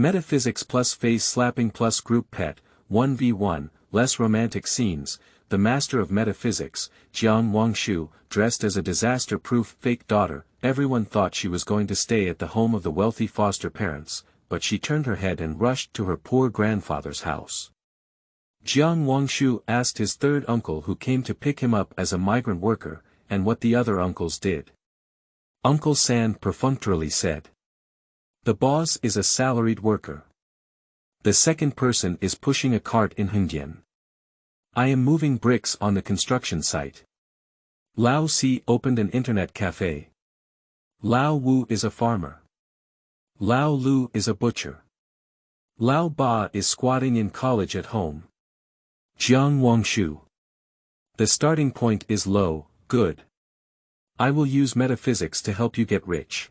Metaphysics+Face slapping+Group pet, 1v1, less romantic scenes. The master of metaphysics, Jiang Wangshu, dressed as a disaster-proof fake daughter. Everyone thought she was going to stay at the home of the wealthy foster parents, but she turned her head and rushed to her poor grandfather's house. Jiang Wangshu asked his third uncle who came to pick him up as a migrant worker, and what the other uncles did. Uncle San perfunctorily said. The boss is a salaried worker. The second person is pushing a cart in Hengdian. I am moving bricks on the construction site. Lao Si opened an internet cafe. Lao Wu is a farmer. Lao Liu is a butcher. Lao Ba is squatting in college at home. Jiang Wangshu. The starting point is low, good. I will use metaphysics to help you get rich.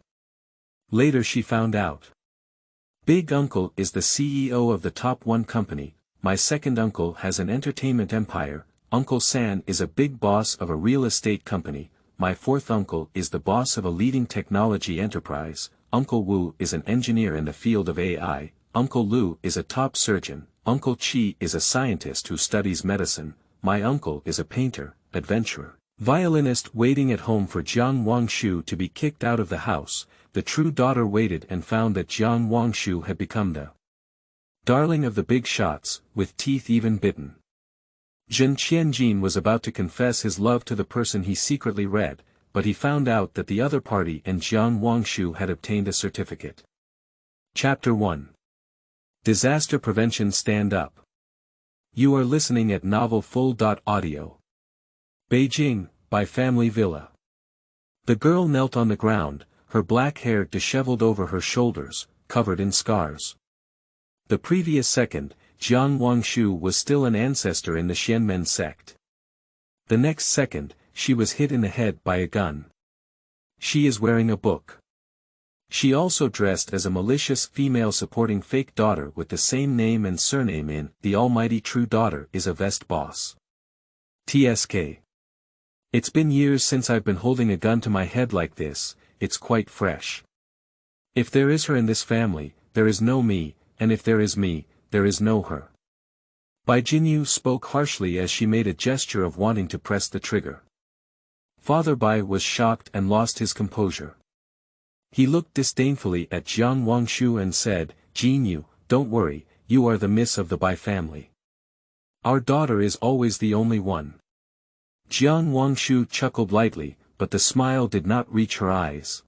Later she found out. Big Uncle is the CEO of the top 1 company, my second uncle has an entertainment empire, Uncle San is a big boss of a real estate company, my fourth uncle is the boss of a leading technology enterprise, Uncle Wu is an engineer in the field of AI, Uncle Liu is a top surgeon, Uncle Qi is a scientist who studies medicine, my uncle is a painter, adventurer, violinist waiting at home for Jiang Wangshu to be kicked out of the house. The true daughter waited and found that Jiang Wangshu had become the darling of the big shots, with teeth even bitten. Qianjin was about to confess his love to the person he secretly read, but he found out that the other party and Jiang Wangshu had obtained a certificate. Chapter 1. Disaster Prevention Stand Up. You are listening at Novel Full.audio. Beijing, by Family Villa. The girl knelt on the ground, her black hair disheveled over her shoulders, covered in scars. The previous second, Jiang Wangshu was still an ancestor in the Xianmen sect. The next second, she was hit in the head by a gun. She is wearing a book. She also dressed as a malicious female supporting fake daughter with the same name and surname in The Almighty True Daughter is a Vest Boss. TSK. It's been years since I've been holding a gun to my head like this. It's quite fresh. If there is her in this family, there is no me, and if there is me, there is no her. Bai Jinyu spoke harshly as she made a gesture of wanting to press the trigger. Father Bai was shocked and lost his composure. He looked disdainfully at Jiang Wangshu and said, Jinyu, don't worry, you are the miss of the Bai family. Our daughter is always the only one. Jiang Wangshu chuckled lightly, but the smile did not reach her eyes.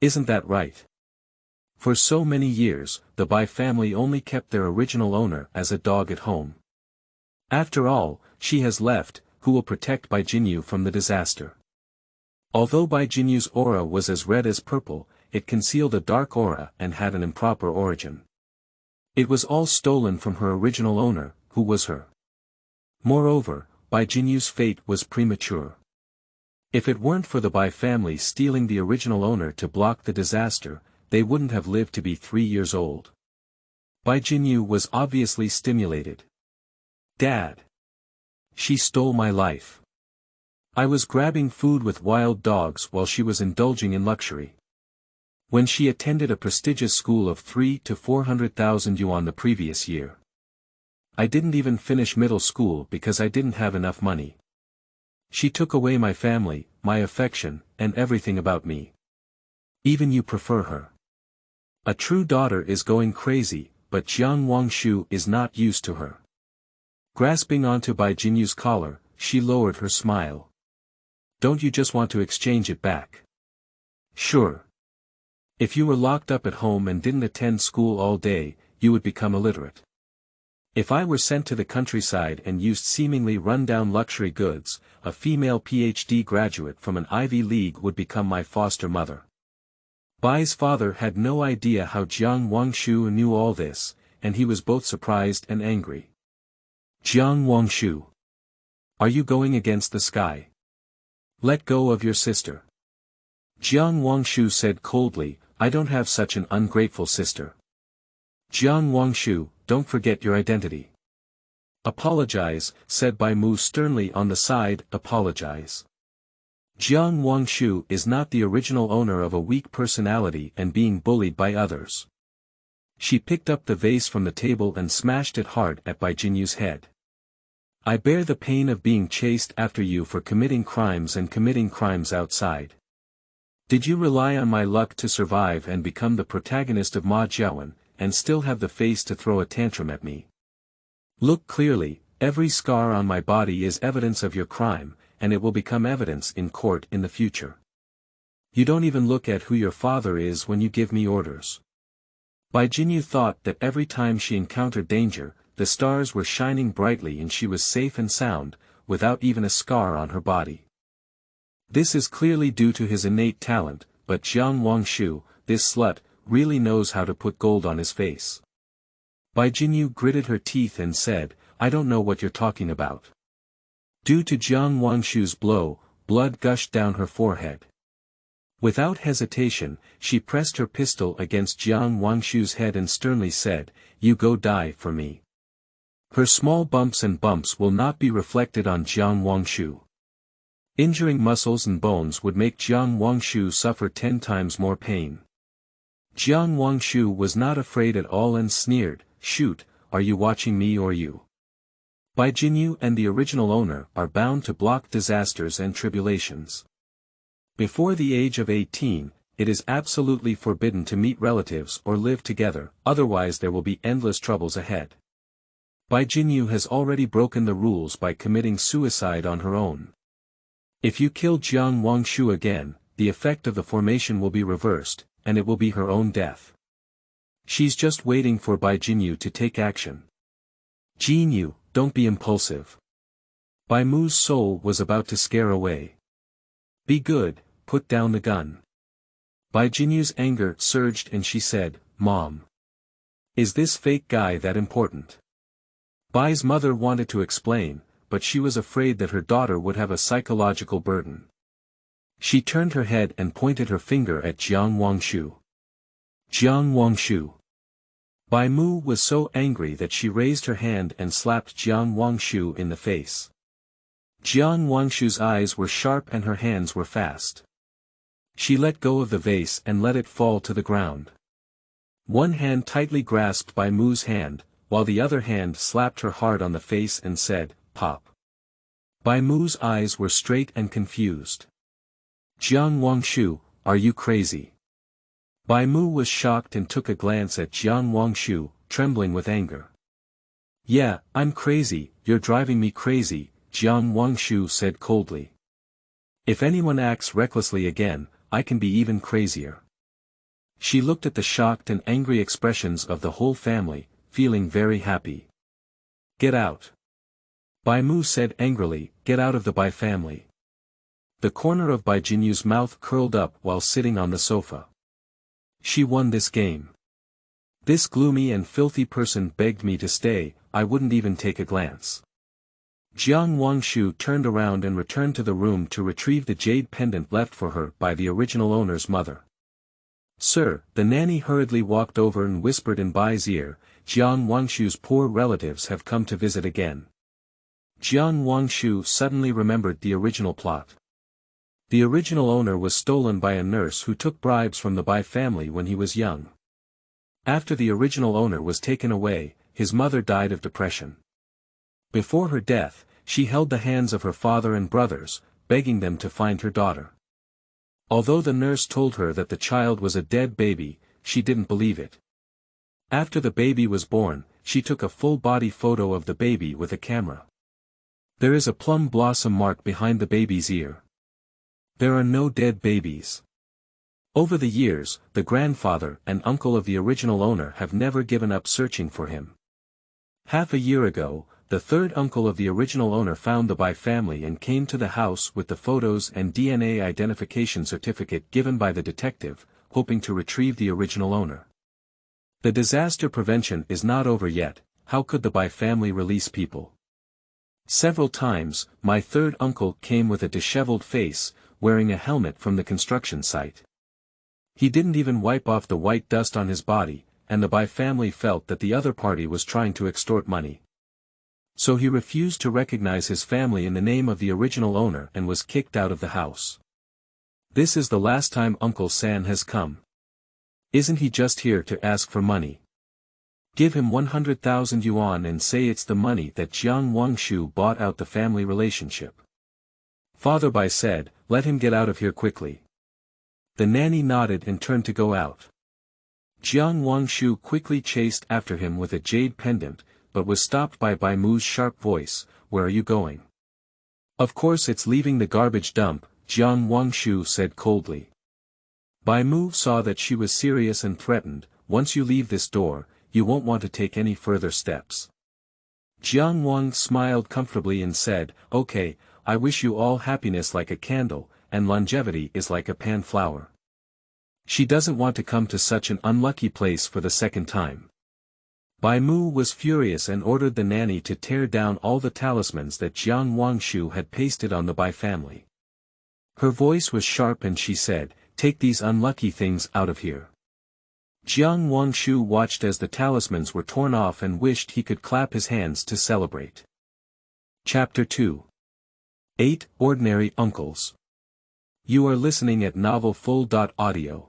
Isn't that right? For so many years, the Bai family only kept their original owner as a dog at home. After all, she has left, who will protect Bai Jinyu from the disaster? Although Bai Jinyu's aura was as red as purple, it concealed a dark aura and had an improper origin. It was all stolen from her original owner, who was her. Moreover, Bai Jinyu's fate was premature. If it weren't for the Bai family stealing the original owner to block the disaster, they wouldn't have lived to be 3 years old. Bai Jinyu was obviously stimulated. Dad. She stole my life. I was grabbing food with wild dogs while she was indulging in luxury. When she attended a prestigious school of 300,000 to 400,000 yuan the previous year. I didn't even finish middle school because I didn't have enough money. She took away my family, my affection, and everything about me. Even you prefer her. A true daughter is going crazy, but Jiang Wangshu is not used to her. Grasping onto Bai Jinyu's collar, she lowered her smile. Don't you just want to exchange it back? Sure. If you were locked up at home and didn't attend school all day, you would become illiterate. If I were sent to the countryside and used seemingly run-down luxury goods, a female PhD graduate from an Ivy League would become my foster mother. Bai's father had no idea how Jiang Wangshu knew all this, and he was both surprised and angry. Jiang Wangshu. Are you going against the sky? Let go of your sister. Jiang Wangshu said coldly, I don't have such an ungrateful sister. Jiang Wangshu, don't forget your identity. Apologize, said Bai Mu sternly on the side, apologize. Jiang Wangshu is not the original owner of a weak personality and being bullied by others. She picked up the vase from the table and smashed it hard at Bai Jinyu's head. I bear the pain of being chased after you for committing crimes and committing crimes outside. Did you rely on my luck to survive and become the protagonist of Ma Jiawen, and still have the face to throw a tantrum at me? Look clearly, every scar on my body is evidence of your crime, and it will become evidence in court in the future. You don't even look at who your father is when you give me orders. Bai Jinyu thought that every time she encountered danger, the stars were shining brightly and she was safe and sound, without even a scar on her body. This is clearly due to his innate talent, but Jiang Wangshu, this slut, really knows how to put gold on his face. Bai Jinyu gritted her teeth and said, I don't know what you're talking about. Due to Jiang Wangshu's blow, blood gushed down her forehead. Without hesitation, she pressed her pistol against Jiang Wangshu's head and sternly said, You go die for me. Her small bumps and bumps will not be reflected on Jiang Wangshu. Injuring muscles and bones would make Jiang Wangshu suffer 10 times more pain. Jiang Wangshu was not afraid at all and sneered, Shoot, are you watching me or you? Bai Jinyu and the original owner are bound to block disasters and tribulations. Before the age of 18, it is absolutely forbidden to meet relatives or live together, otherwise there will be endless troubles ahead. Bai Jinyu has already broken the rules by committing suicide on her own. If you kill Jiang Wangshu again, the effect of the formation will be reversed, and it will be her own death. She's just waiting for Bai Jinyu to take action. Jinyu, don't be impulsive. Bai Mu's soul was about to scare away. Be good, put down the gun. Bai Jinyu's anger surged and she said, Mom. Is this fake guy that important? Bai's mother wanted to explain, but she was afraid that her daughter would have a psychological burden. She turned her head and pointed her finger at Jiang Wangshu. Jiang Wangshu. Bai Mu was so angry that she raised her hand and slapped Jiang Wangshu in the face. Jiang Wangshu's eyes were sharp and her hands were fast. She let go of the vase and let it fall to the ground. One hand tightly grasped Bai Mu's hand, while the other hand slapped her hard on the face and said, Pop. Bai Mu's eyes were straight and confused. Jiang Wangshu, are you crazy? Bai Mu was shocked and took a glance at Jiang Wangshu, trembling with anger. Yeah, I'm crazy, you're driving me crazy, Jiang Wangshu said coldly. If anyone acts recklessly again, I can be even crazier. She looked at the shocked and angry expressions of the whole family, feeling very happy. Get out. Bai Mu said angrily, Get out of the Bai family. The corner of Bai Jinyu's mouth curled up while sitting on the sofa. She won this game. This gloomy and filthy person begged me to stay, I wouldn't even take a glance. Jiang Wangshu turned around and returned to the room to retrieve the jade pendant left for her by the original owner's mother. Sir, the nanny hurriedly walked over and whispered in Bai's ear, Jiang Wangshu's poor relatives have come to visit again. Jiang Wangshu suddenly remembered the original plot. The original owner was stolen by a nurse who took bribes from the Bai family when he was young. After the original owner was taken away, his mother died of depression. Before her death, she held the hands of her father and brothers, begging them to find her daughter. Although the nurse told her that the child was a dead baby, she didn't believe it. After the baby was born, she took a full-body photo of the baby with a camera. There is a plum blossom mark behind the baby's ear. There are no dead babies. Over the years, the grandfather and uncle of the original owner have never given up searching for him. Half a year ago, the third uncle of the original owner found the Bai family and came to the house with the photos and DNA identification certificate given by the detective, hoping to retrieve the original owner. The disaster prevention is not over yet, how could the Bai family release people? Several times, my third uncle came with a disheveled face, wearing a helmet from the construction site. He didn't even wipe off the white dust on his body, and the Bai family felt that the other party was trying to extort money. So he refused to recognize his family in the name of the original owner and was kicked out of the house. This is the last time Uncle San has come. Isn't he just here to ask for money? Give him 100,000 yuan and say it's the money that Jiang Wangshu bought out the family relationship. Father Bai said, let him get out of here quickly. The nanny nodded and turned to go out. Jiang Wangshu quickly chased after him with a jade pendant, but was stopped by Bai Mu's sharp voice, where are you going? Of course it's leaving the garbage dump, Jiang Wangshu said coldly. Bai Mu saw that she was serious and threatened, once you leave this door, you won't want to take any further steps. Jiang Wang smiled comfortably and said, okay, I wish you all happiness like a candle, and longevity is like a pan flower. She doesn't want to come to such an unlucky place for the second time. Bai Mu was furious and ordered the nanny to tear down all the talismans that Jiang Wangshu had pasted on the Bai family. Her voice was sharp and she said, take these unlucky things out of here. Jiang Wangshu watched as the talismans were torn off and wished he could clap his hands to celebrate. Chapter 2. 8 Ordinary Uncles. You are listening at Novel Full.audio.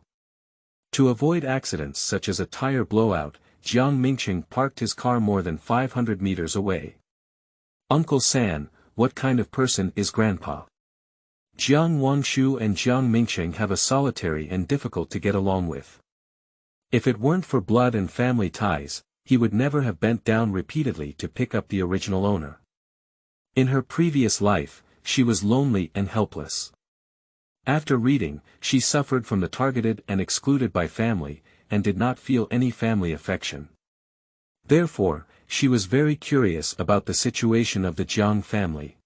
To avoid accidents such as a tire blowout, Jiang Mingshan parked his car more than 500 meters away. Uncle San, what kind of person is Grandpa? Jiang Wangshu and Jiang Mingshan have a solitary and difficult to get along with. If it weren't for blood and family ties, he would never have bent down repeatedly to pick up the original owner. In her previous life, she was lonely and helpless. After reading, she suffered from the targeted and excluded by family, and did not feel any family affection. Therefore, she was very curious about the situation of the Jiang family.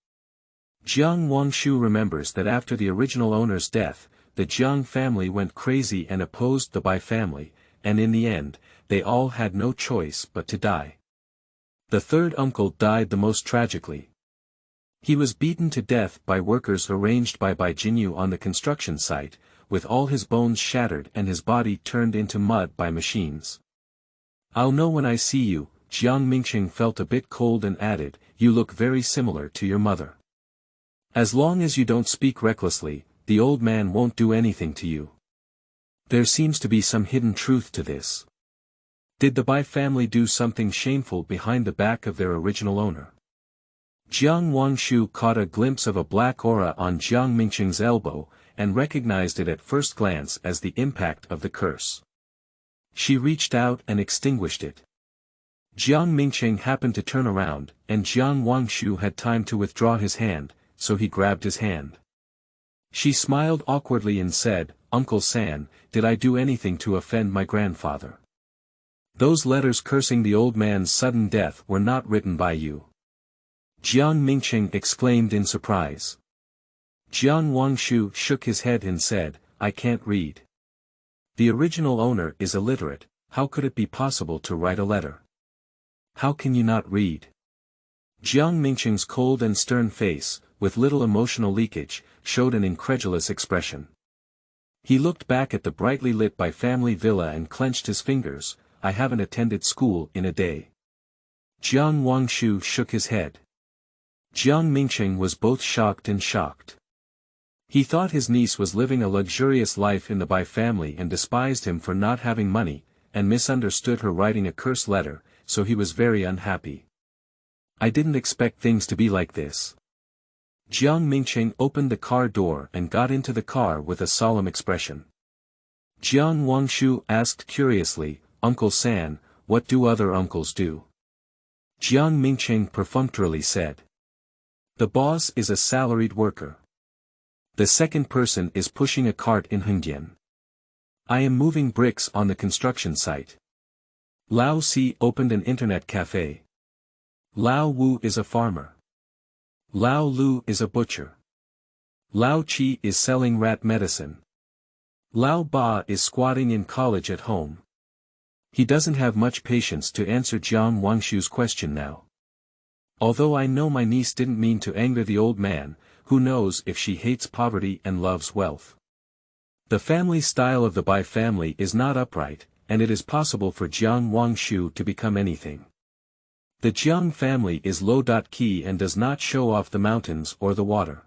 Jiang Wangshu remembers that after the original owner's death, the Jiang family went crazy and opposed the Bai family, and in the end, they all had no choice but to die. The third uncle died the most tragically. He was beaten to death by workers arranged by Bai Jinyu on the construction site, with all his bones shattered and his body turned into mud by machines. I'll know when I see you, Jiang Mingshan felt a bit cold and added, you look very similar to your mother. As long as you don't speak recklessly, the old man won't do anything to you. There seems to be some hidden truth to this. Did the Bai family do something shameful behind the back of their original owner? Jiang Wangshu caught a glimpse of a black aura on Jiang Mingshan's elbow, and recognized it at first glance as the impact of the curse. She reached out and extinguished it. Jiang Mingshan happened to turn around, and Jiang Wangshu had time to withdraw his hand, so he grabbed his hand. She smiled awkwardly and said, Uncle San, did I do anything to offend my grandfather? Those letters cursing the old man's sudden death were not written by you. Jiang Mingshan exclaimed in surprise. Jiang Wangshu shook his head and said, I can't read. The original owner is illiterate, how could it be possible to write a letter? How can you not read? Jiang Mingshan's cold and stern face, with little emotional leakage, showed an incredulous expression. He looked back at the brightly lit Bai family villa and clenched his fingers, I haven't attended school in a day. Jiang Wangshu shook his head. Jiang Mingshan was both shocked and shocked. He thought his niece was living a luxurious life in the Bai family and despised him for not having money, and misunderstood her writing a curse letter, so he was very unhappy. I didn't expect things to be like this. Jiang Mingshan opened the car door and got into the car with a solemn expression. Jiang Wangshu asked curiously, Uncle San, what do other uncles do? Jiang Mingshan perfunctorily said. The boss is a salaried worker. The second person is pushing a cart in Hengdian. I am moving bricks on the construction site. Lao Si opened an internet cafe. Lao Wu is a farmer. Lao Liu is a butcher. Lao Qi is selling rat medicine. Lao Ba is squatting in college at home. He doesn't have much patience to answer Jiang Wangshu's question now. Although I know my niece didn't mean to anger the old man, who knows if she hates poverty and loves wealth. The family style of the Bai family is not upright, and it is possible for Jiang Wangshu to become anything. The Jiang family is low-key and does not show off the mountains or the water.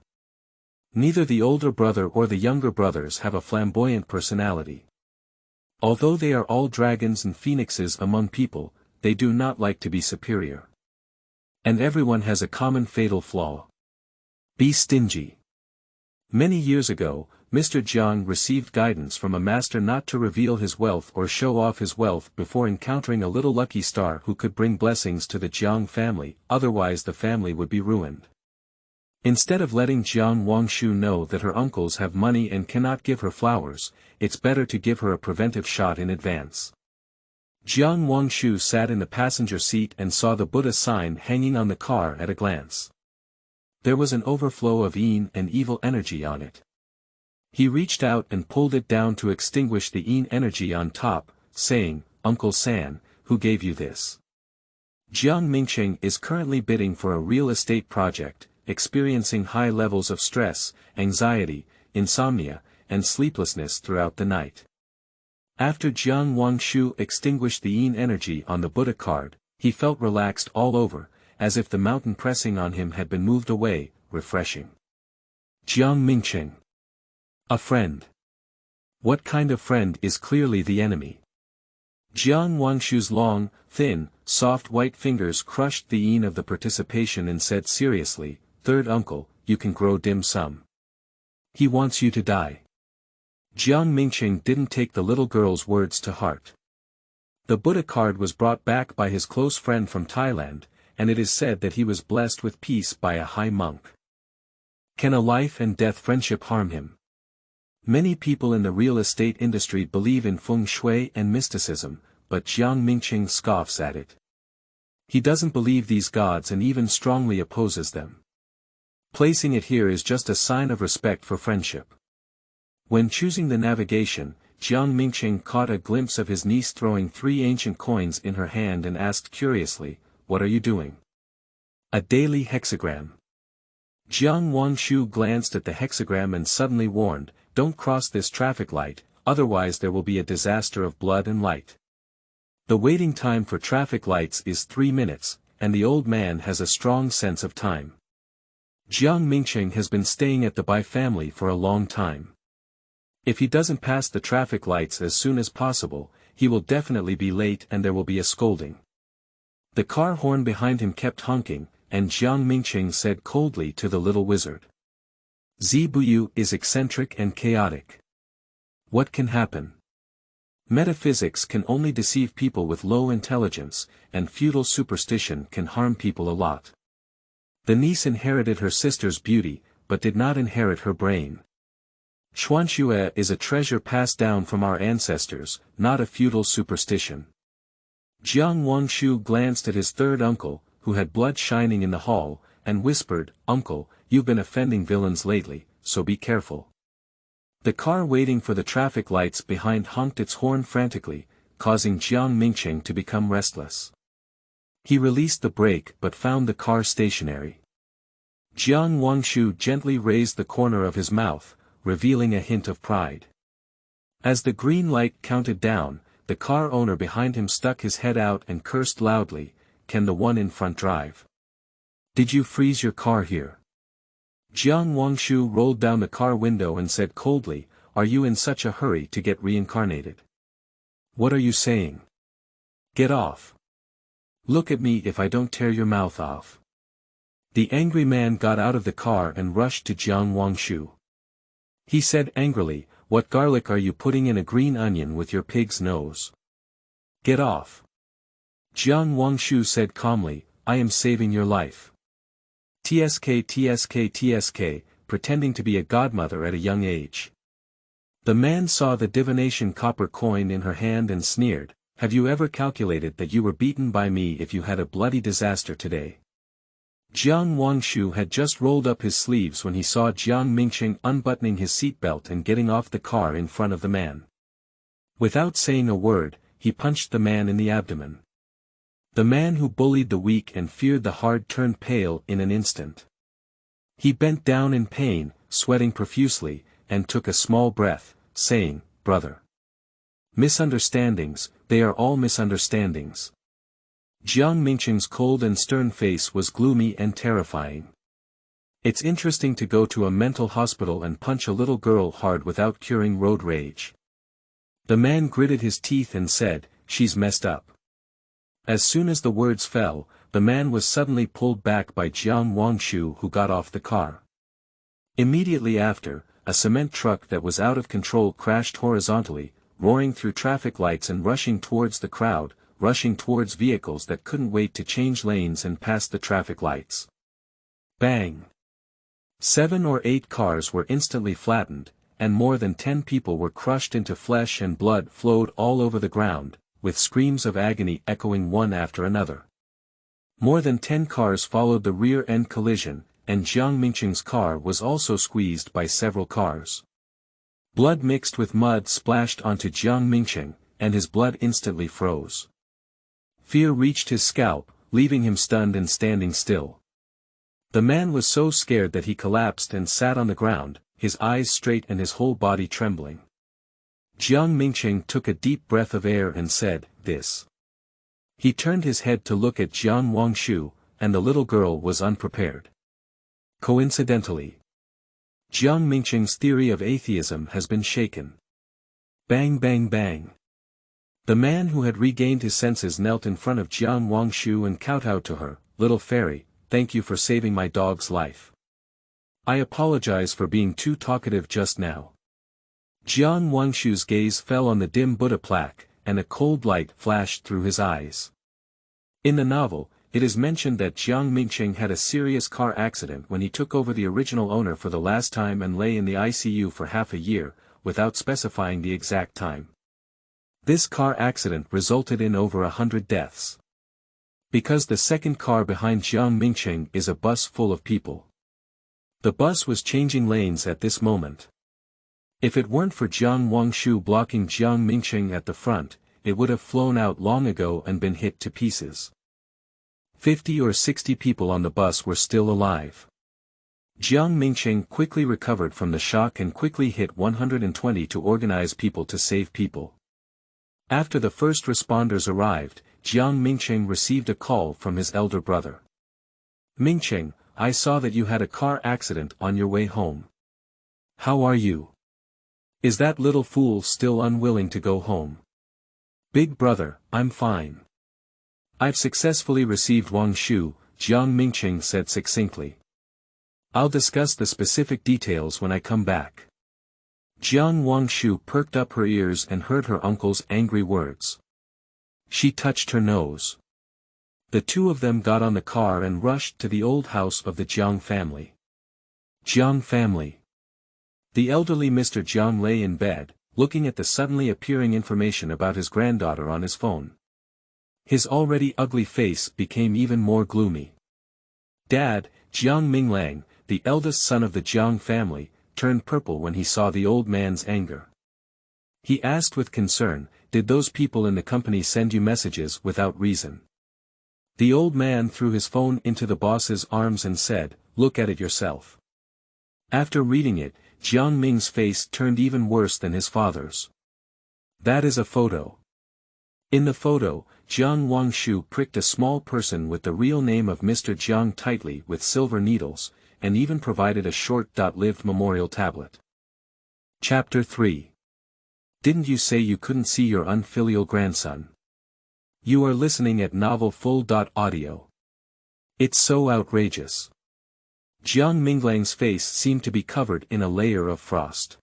Neither the older brother or the younger brothers have a flamboyant personality. Although they are all dragons and phoenixes among people, they do not like to be superior. And everyone has a common fatal flaw. Be stingy. Many years ago, Mr. Jiang received guidance from a master not to reveal his wealth or show off his wealth before encountering a little lucky star who could bring blessings to the Jiang family, otherwise the family would be ruined. Instead of letting Jiang Wangshu know that her uncles have money and cannot give her flowers, it's better to give her a preventive shot in advance. Jiang Wangshu sat in the passenger seat and saw the Buddha sign hanging on the car at a glance. There was an overflow of yin and evil energy on it. He reached out and pulled it down to extinguish the yin energy on top, saying, "Uncle San, who gave you this?" Jiang Mingshan is currently bidding for a real estate project, experiencing high levels of stress, anxiety, insomnia, and sleeplessness throughout the night. After Jiang Wangshu extinguished the yin energy on the Buddha card, he felt relaxed all over, as if the mountain pressing on him had been moved away, refreshing. Jiang Mingshan. A friend. What kind of friend is clearly the enemy? Jiang Wangshu's long, thin, soft white fingers crushed the yin of the participation and said seriously, "Third uncle, you can grow dim sum. He wants you to die." Jiang Mingshan didn't take the little girl's words to heart. The Buddha card was brought back by his close friend from Thailand, and it is said that he was blessed with peace by a high monk. Can a life and death friendship harm him? Many people in the real estate industry believe in feng shui and mysticism, but Jiang Mingshan scoffs at it. He doesn't believe these gods and even strongly opposes them. Placing it here is just a sign of respect for friendship. When choosing the navigation, Jiang Mingshan caught a glimpse of his niece throwing 3 ancient coins in her hand and asked curiously, "What are you doing?" "A daily hexagram." Jiang Wangshu glanced at the hexagram and suddenly warned, "Don't cross this traffic light, otherwise there will be a disaster of blood and light." The waiting time for traffic lights is 3 minutes, and the old man has a strong sense of time. Jiang Mingshan has been staying at the Bai family for a long time. If he doesn't pass the traffic lights as soon as possible, he will definitely be late and there will be a scolding. The car horn behind him kept honking, and Jiang Mingshan said coldly to the little wizard, "Zibuyu is eccentric and chaotic. What can happen? Metaphysics can only deceive people with low intelligence, and feudal superstition can harm people a lot." The niece inherited her sister's beauty, but did not inherit her brain. Xuanxue is a treasure passed down from our ancestors, not a feudal superstition. Jiang Wangshu glanced at his third uncle, who had blood shining in the hall, and whispered, "Uncle, you've been offending villains lately, so be careful." The car waiting for the traffic lights behind honked its horn frantically, causing Jiang Mingshan to become restless. He released the brake but found the car stationary. Jiang Wangshu gently raised the corner of his mouth, revealing a hint of pride. As the green light counted down, the car owner behind him stuck his head out and cursed loudly, "Can the one in front drive? Did you freeze your car here?" Jiang Wangshu rolled down the car window and said coldly, "Are you in such a hurry to get reincarnated? What are you saying? Get off. Look at me if I don't tear your mouth off." The angry man got out of the car and rushed to Jiang Wangshu. He said angrily, "What garlic are you putting in a green onion with your pig's nose? Get off." Jiang Wangshu said calmly, "I am saving your life." TSK, pretending to be a godmother at a young age. The man saw the divination copper coin in her hand and sneered, "Have you ever calculated that you were beaten by me if you had a bloody disaster today?" Jiang Wangshu had just rolled up his sleeves when he saw Jiang Mingshan unbuttoning his seatbelt and getting off the car in front of the man. Without saying a word, he punched the man in the abdomen. The man who bullied the weak and feared the hard turned pale in an instant. He bent down in pain, sweating profusely, and took a small breath, saying, "Brother. Misunderstandings, they are all misunderstandings." Jiang Mingshan's cold and stern face was gloomy and terrifying. It's interesting to go to a mental hospital and punch a little girl hard without curing road rage. The man gritted his teeth and said, "She's messed up. As soon as the words fell, the man was suddenly pulled back by Jiang Wangshu, who got off the car. Immediately after, a cement truck that was out of control crashed horizontally, roaring through traffic lights and rushing towards the crowd, rushing towards vehicles that couldn't wait to change lanes and pass the traffic lights. Bang! 7 or 8 cars were instantly flattened, and more than 10 people were crushed into flesh, and blood flowed all over the ground, with screams of agony echoing one after another. More than 10 cars followed the rear-end collision, and Jiang Mingcheng's car was also squeezed by several cars. Blood mixed with mud splashed onto Jiang Mingcheng, and his blood instantly froze. Fear reached his scalp, leaving him stunned and standing still. The man was so scared that he collapsed and sat on the ground, his eyes straight and his whole body trembling. Jiang Mingcheng took a deep breath of air and said, "This." He turned his head to look at Jiang Wangshu, and the little girl was unprepared. Coincidentally, Jiang Mingcheng's theory of atheism has been shaken. Bang bang bang. The man who had regained his senses knelt in front of Jiang Wangshu and kowtowed to her, "Little fairy, thank you for saving my dog's life. I apologize for being too talkative just now." Jiang Wangshu's gaze fell on the dim Buddha plaque, and a cold light flashed through his eyes. In the novel, it is mentioned that Jiang Mingcheng had a serious car accident when he took over the original owner for the last time and lay in the ICU for half a year, without specifying the exact time. This car accident resulted in over 100 deaths. Because the second car behind Jiang Mingcheng is a bus full of people. The bus was changing lanes at this moment. If it weren't for Jiang Wangshu blocking Jiang Mingcheng at the front, it would have flown out long ago and been hit to pieces. 50 or 60 people on the bus were still alive. Jiang Mingcheng quickly recovered from the shock and quickly hit 120 to organize people to save people. After the first responders arrived, Jiang Mingcheng received a call from his elder brother. "Mingcheng, I saw that you had a car accident on your way home. How are you? Is that little fool still unwilling to go home?" "Big brother, I'm fine. I've successfully received Wangshu," Jiang Mingcheng said succinctly. "I'll discuss the specific details when I come back." Jiang Wangshu perked up her ears and heard her uncle's angry words. She touched her nose. The two of them got on the car and rushed to the old house of the Jiang family. Jiang family. The elderly Mr. Jiang lay in bed, looking at the suddenly appearing information about his granddaughter on his phone. His already ugly face became even more gloomy. Dad, Jiang Minglang, the eldest son of the Jiang family, turned purple when he saw the old man's anger. He asked with concern, "Did those people in the company send you messages without reason?" The old man threw his phone into the boss's arms and said, "Look at it yourself." After reading it, Jiang Ming's face turned even worse than his father's. "That is a photo." In the photo, Jiang Wangshu pricked a small person with the real name of Mr. Jiang tightly with silver needles, and even provided a short-lived memorial tablet. Chapter 3. Didn't you say you couldn't see your unfilial grandson? You are listening at novel full.audio. It's so outrageous. Jiang Minglang's face seemed to be covered in a layer of frost.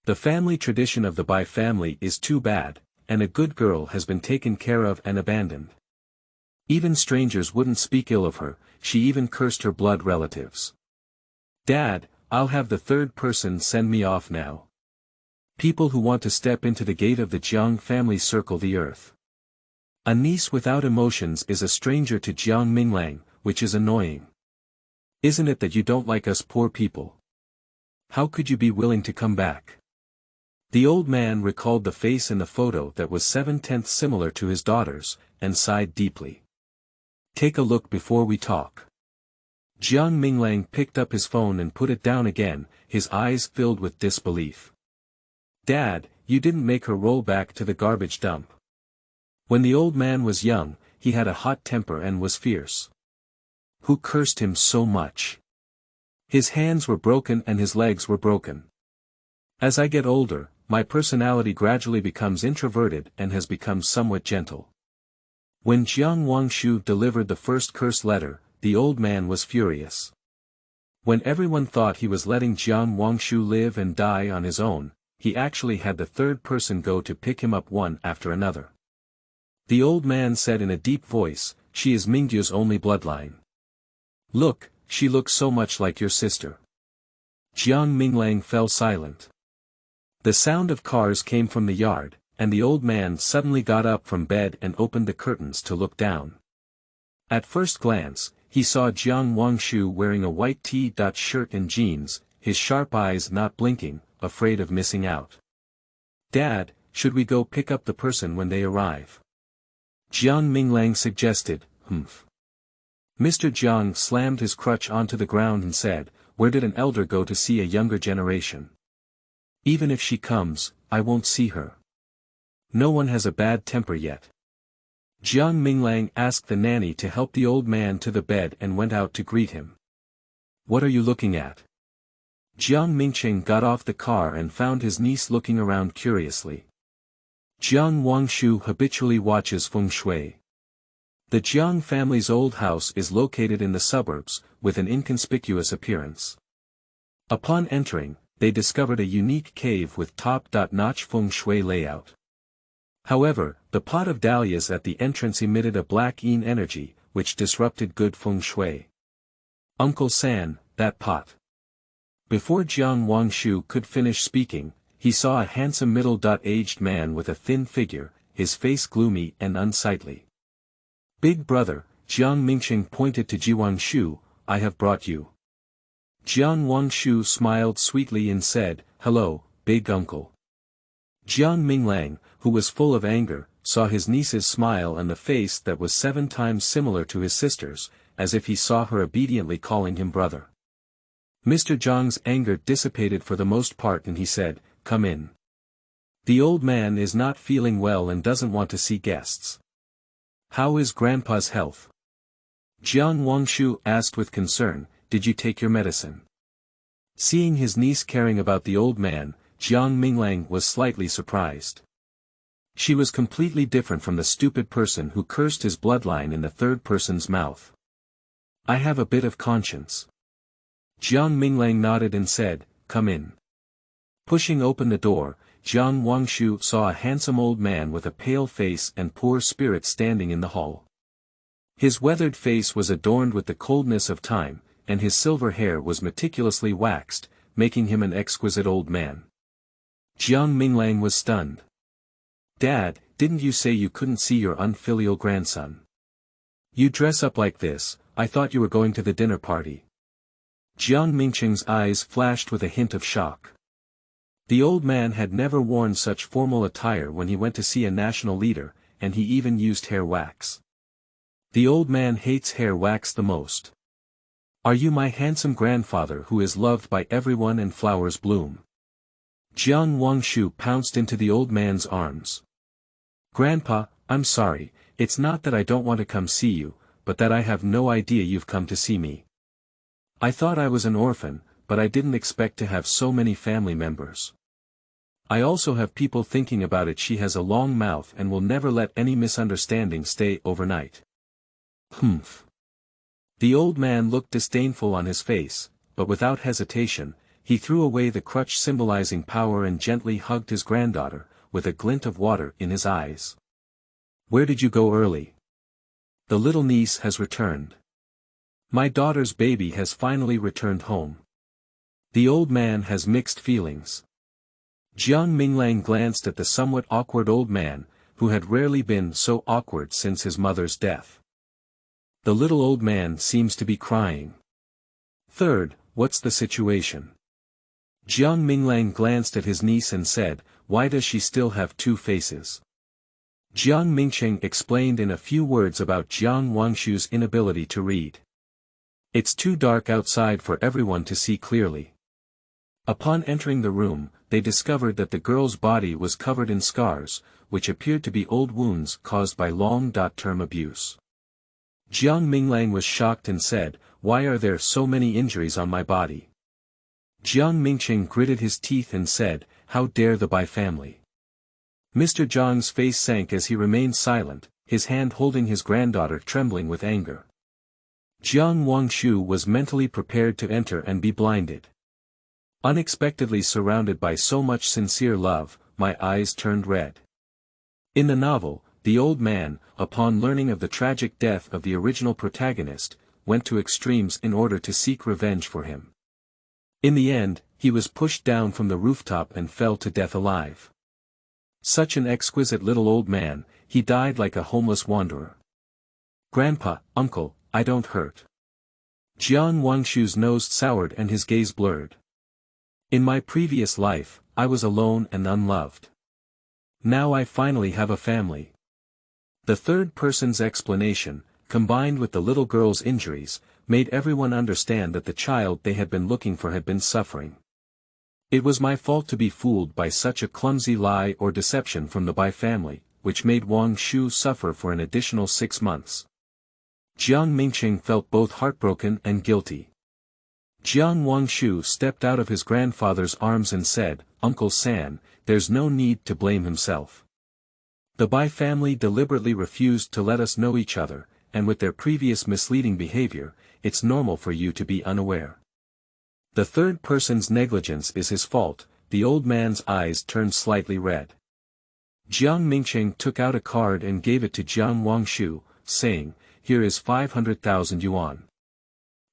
The family tradition of the Bai family is too bad, and a good girl has been taken care of and abandoned. Even strangers wouldn't speak ill of her, she even cursed her blood relatives. "Dad, I'll have the third person send me off now. People who want to step into the gate of the Jiang family circle the earth." A niece without emotions is a stranger to Jiang Minglang, which is annoying. "Isn't it that you don't like us poor people? How could you be willing to come back?" The old man recalled the face in the photo that was 7/10 similar to his daughter's, and sighed deeply. "Take a look before we talk." Jiang Minglang picked up his phone and put it down again, his eyes filled with disbelief. "Dad, you didn't make her roll back to the garbage dump." When the old man was young, he had a hot temper and was fierce. Who cursed him so much? His hands were broken and his legs were broken. As I get older, my personality gradually becomes introverted and has become somewhat gentle. When Jiang Wangshu delivered the first curse letter, the old man was furious. When everyone thought he was letting Jiang Wangshu live and die on his own, he actually had the third person go to pick him up one after another. The old man said in a deep voice, "She is Mingju's only bloodline. Look, she looks so much like your sister." Jiang Minglang fell silent. The sound of cars came from the yard, and the old man suddenly got up from bed and opened the curtains to look down. At first glance, he saw Jiang Wangshu wearing a white t-shirt and jeans, his sharp eyes not blinking, afraid of missing out. "Dad, should we go pick up the person when they arrive?" Jiang Minglang suggested. Mr. Jiang slammed his crutch onto the ground and said, "Where did an elder go to see a younger generation? Even if she comes, I won't see her. No one has a bad temper yet." Jiang Minglang asked the nanny to help the old man to the bed and went out to greet him. "What are you looking at?" Jiang Mingcheng got off the car and found his niece looking around curiously. Jiang Wangshu habitually watches feng shui. The Jiang family's old house is located in the suburbs, with an inconspicuous appearance. Upon entering, they discovered a unique cave with top-notch feng shui layout. However, the pot of dahlias at the entrance emitted a black yin energy, which disrupted good feng shui. "Uncle San, that pot." Before Jiang Wangshu could finish speaking, he saw a handsome middle-aged man with a thin figure, his face gloomy and unsightly. "Big brother," Jiang Mingcheng pointed to Jiang Wangshu, "I have brought you." Jiang Wangshu smiled sweetly and said, "Hello, big uncle." Jiang Minglang, who was full of anger, saw his niece's smile and the face that was 7 times similar to his sister's, as if he saw her obediently calling him brother. Mr. Jiang's anger dissipated for the most part and he said, "Come in. The old man is not feeling well and doesn't want to see guests. How is Grandpa's health?" Jiang Wangshu asked with concern, "Did you take your medicine?" Seeing his niece caring about the old man, Jiang Minglang was slightly surprised. She was completely different from the stupid person who cursed his bloodline in the third person's mouth. "I have a bit of conscience." Jiang Minglang nodded and said, "Come in." Pushing open the door, Jiang Wangshu saw a handsome old man with a pale face and poor spirit standing in the hall. His weathered face was adorned with the coldness of time, and his silver hair was meticulously waxed, making him an exquisite old man. Jiang Minglang was stunned. "Dad, didn't you say you couldn't see your unfilial grandson? You dress up like this, I thought you were going to the dinner party." Jiang Mingcheng's eyes flashed with a hint of shock. The old man had never worn such formal attire when he went to see a national leader, and he even used hair wax. The old man hates hair wax the most. "Are you my handsome grandfather who is loved by everyone and flowers bloom?" Jiang Wangshu pounced into the old man's arms. "Grandpa, I'm sorry, it's not that I don't want to come see you, but that I have no idea you've come to see me. I thought I was an orphan, but I didn't expect to have so many family members. I also have people thinking about it. She has a long mouth and will never let any misunderstanding stay overnight." The old man looked disdainful on his face, but without hesitation, he threw away the crutch symbolizing power and gently hugged his granddaughter, with a glint of water in his eyes. "Where did you go early? The little niece has returned. My daughter's baby has finally returned home." The old man has mixed feelings. Jiang Minglang glanced at the somewhat awkward old man, who had rarely been so awkward since his mother's death. The little old man seems to be crying. "Third, what's the situation?" Jiang Minglang glanced at his niece and said, "Why does she still have 2 faces?" Jiang Mingcheng explained in a few words about Jiang Wangshu's inability to read. "It's too dark outside for everyone to see clearly." Upon entering the room, they discovered that the girl's body was covered in scars, which appeared to be old wounds caused by long-term abuse. Jiang Minglang was shocked and said, "Why are there so many injuries on my body?" Jiang Mingcheng gritted his teeth and said, "How dare the Bai family?" Mr. Jiang's face sank as he remained silent, his hand holding his granddaughter trembling with anger. Jiang Wangshu was mentally prepared to enter and be blinded. Unexpectedly surrounded by so much sincere love, my eyes turned red. In the novel, the old man, upon learning of the tragic death of the original protagonist, went to extremes in order to seek revenge for him. In the end, he was pushed down from the rooftop and fell to death alive. Such an exquisite little old man, he died like a homeless wanderer. Grandpa, uncle, I don't hurt. Jiang Wangshu's nose soured and his gaze blurred. In my previous life, I was alone and unloved. Now I finally have a family. The third person's explanation, combined with the little girl's injuries, made everyone understand that the child they had been looking for had been suffering. It was my fault to be fooled by such a clumsy lie or deception from the Bai family, which made Wangshu suffer for an additional 6 months. Jiang Mingshan felt both heartbroken and guilty. Jiang Wangshu stepped out of his grandfather's arms and said, "Uncle San, there's no need to blame himself. The Bai family deliberately refused to let us know each other, and with their previous misleading behavior, it's normal for you to be unaware. The third person's negligence is his fault." The old man's eyes turned slightly red. Jiang Mingshan took out a card and gave it to Jiang Wangshu, saying, "Here is 500,000 yuan.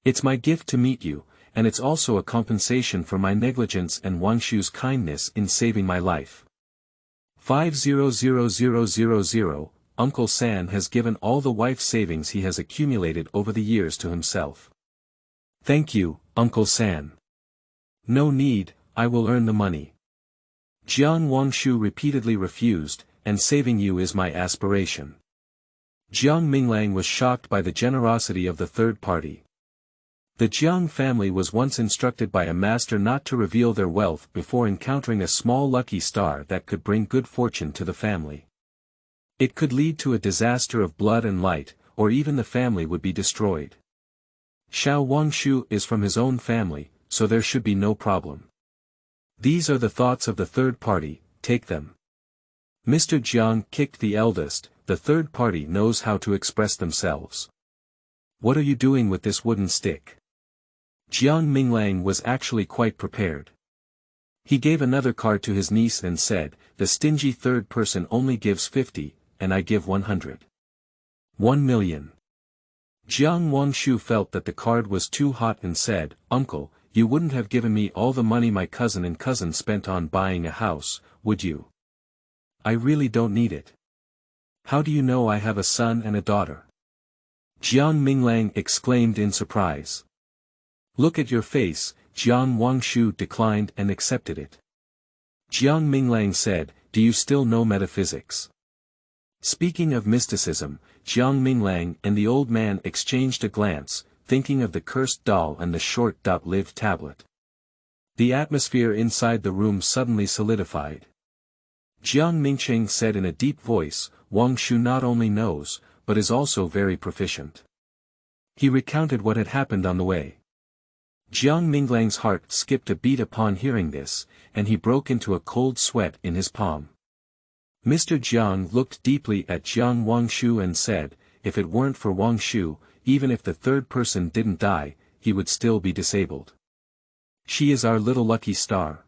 It's my gift to meet you, and it's also a compensation for my negligence and Wangshu's kindness in saving my life. 500,000, Uncle San has given all the wife savings he has accumulated over the years to himself. Thank you, Uncle San. No need, I will earn the money. Jiang Wangshu repeatedly refused, and saving you is my aspiration." Jiang Minglang was shocked by the generosity of the third party. The Jiang family was once instructed by a master not to reveal their wealth before encountering a small lucky star that could bring good fortune to the family. It could lead to a disaster of blood and light, or even the family would be destroyed. Xiao Wangshu is from his own family, so there should be no problem. These are the thoughts of the third party, take them. Mr. Jiang kicked the eldest, the third party knows how to express themselves. What are you doing with this wooden stick? Jiang Minglang was actually quite prepared. He gave another card to his niece and said, "The stingy third person only gives 50, and I give 100. 1 million. Jiang Wangshu felt that the card was too hot and said, "Uncle, you wouldn't have given me all the money my cousin and cousin spent on buying a house, would you? I really don't need it. How do you know I have a son and a daughter?" Jiang Minglang exclaimed in surprise. "Look at your face," Jiang Wangshu declined and accepted it. Jiang Minglang said, "Do you still know metaphysics?" Speaking of mysticism, Jiang Minglang and the old man exchanged a glance, thinking of the cursed doll and the short-lived tablet. The atmosphere inside the room suddenly solidified. Jiang Mingshan said in a deep voice, "Wangshu not only knows, but is also very proficient." He recounted what had happened on the way. Jiang Minglang's heart skipped a beat upon hearing this, and he broke into a cold sweat in his palm. Mr. Jiang looked deeply at Jiang Wangshu and said, "If it weren't for Wangshu, even if the third person didn't die, he would still be disabled. She is our little lucky star.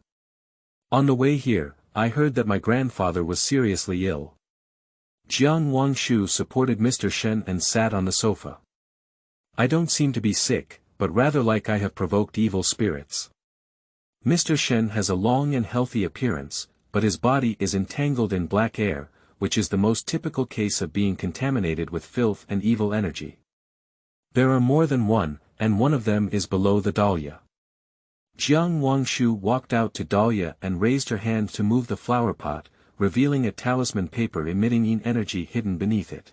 On the way here, I heard that my grandfather was seriously ill." Jiang Wangshu supported Mr. Shen and sat on the sofa. "I don't seem to be sick, but rather like I have provoked evil spirits. Mr. Shen has a long and healthy appearance, but his body is entangled in black air, which is the most typical case of being contaminated with filth and evil energy. There are more than one, and one of them is below the dahlia." Jiang Wangshu walked out to dahlia and raised her hand to move the flower pot, revealing a talisman paper emitting energy hidden beneath it.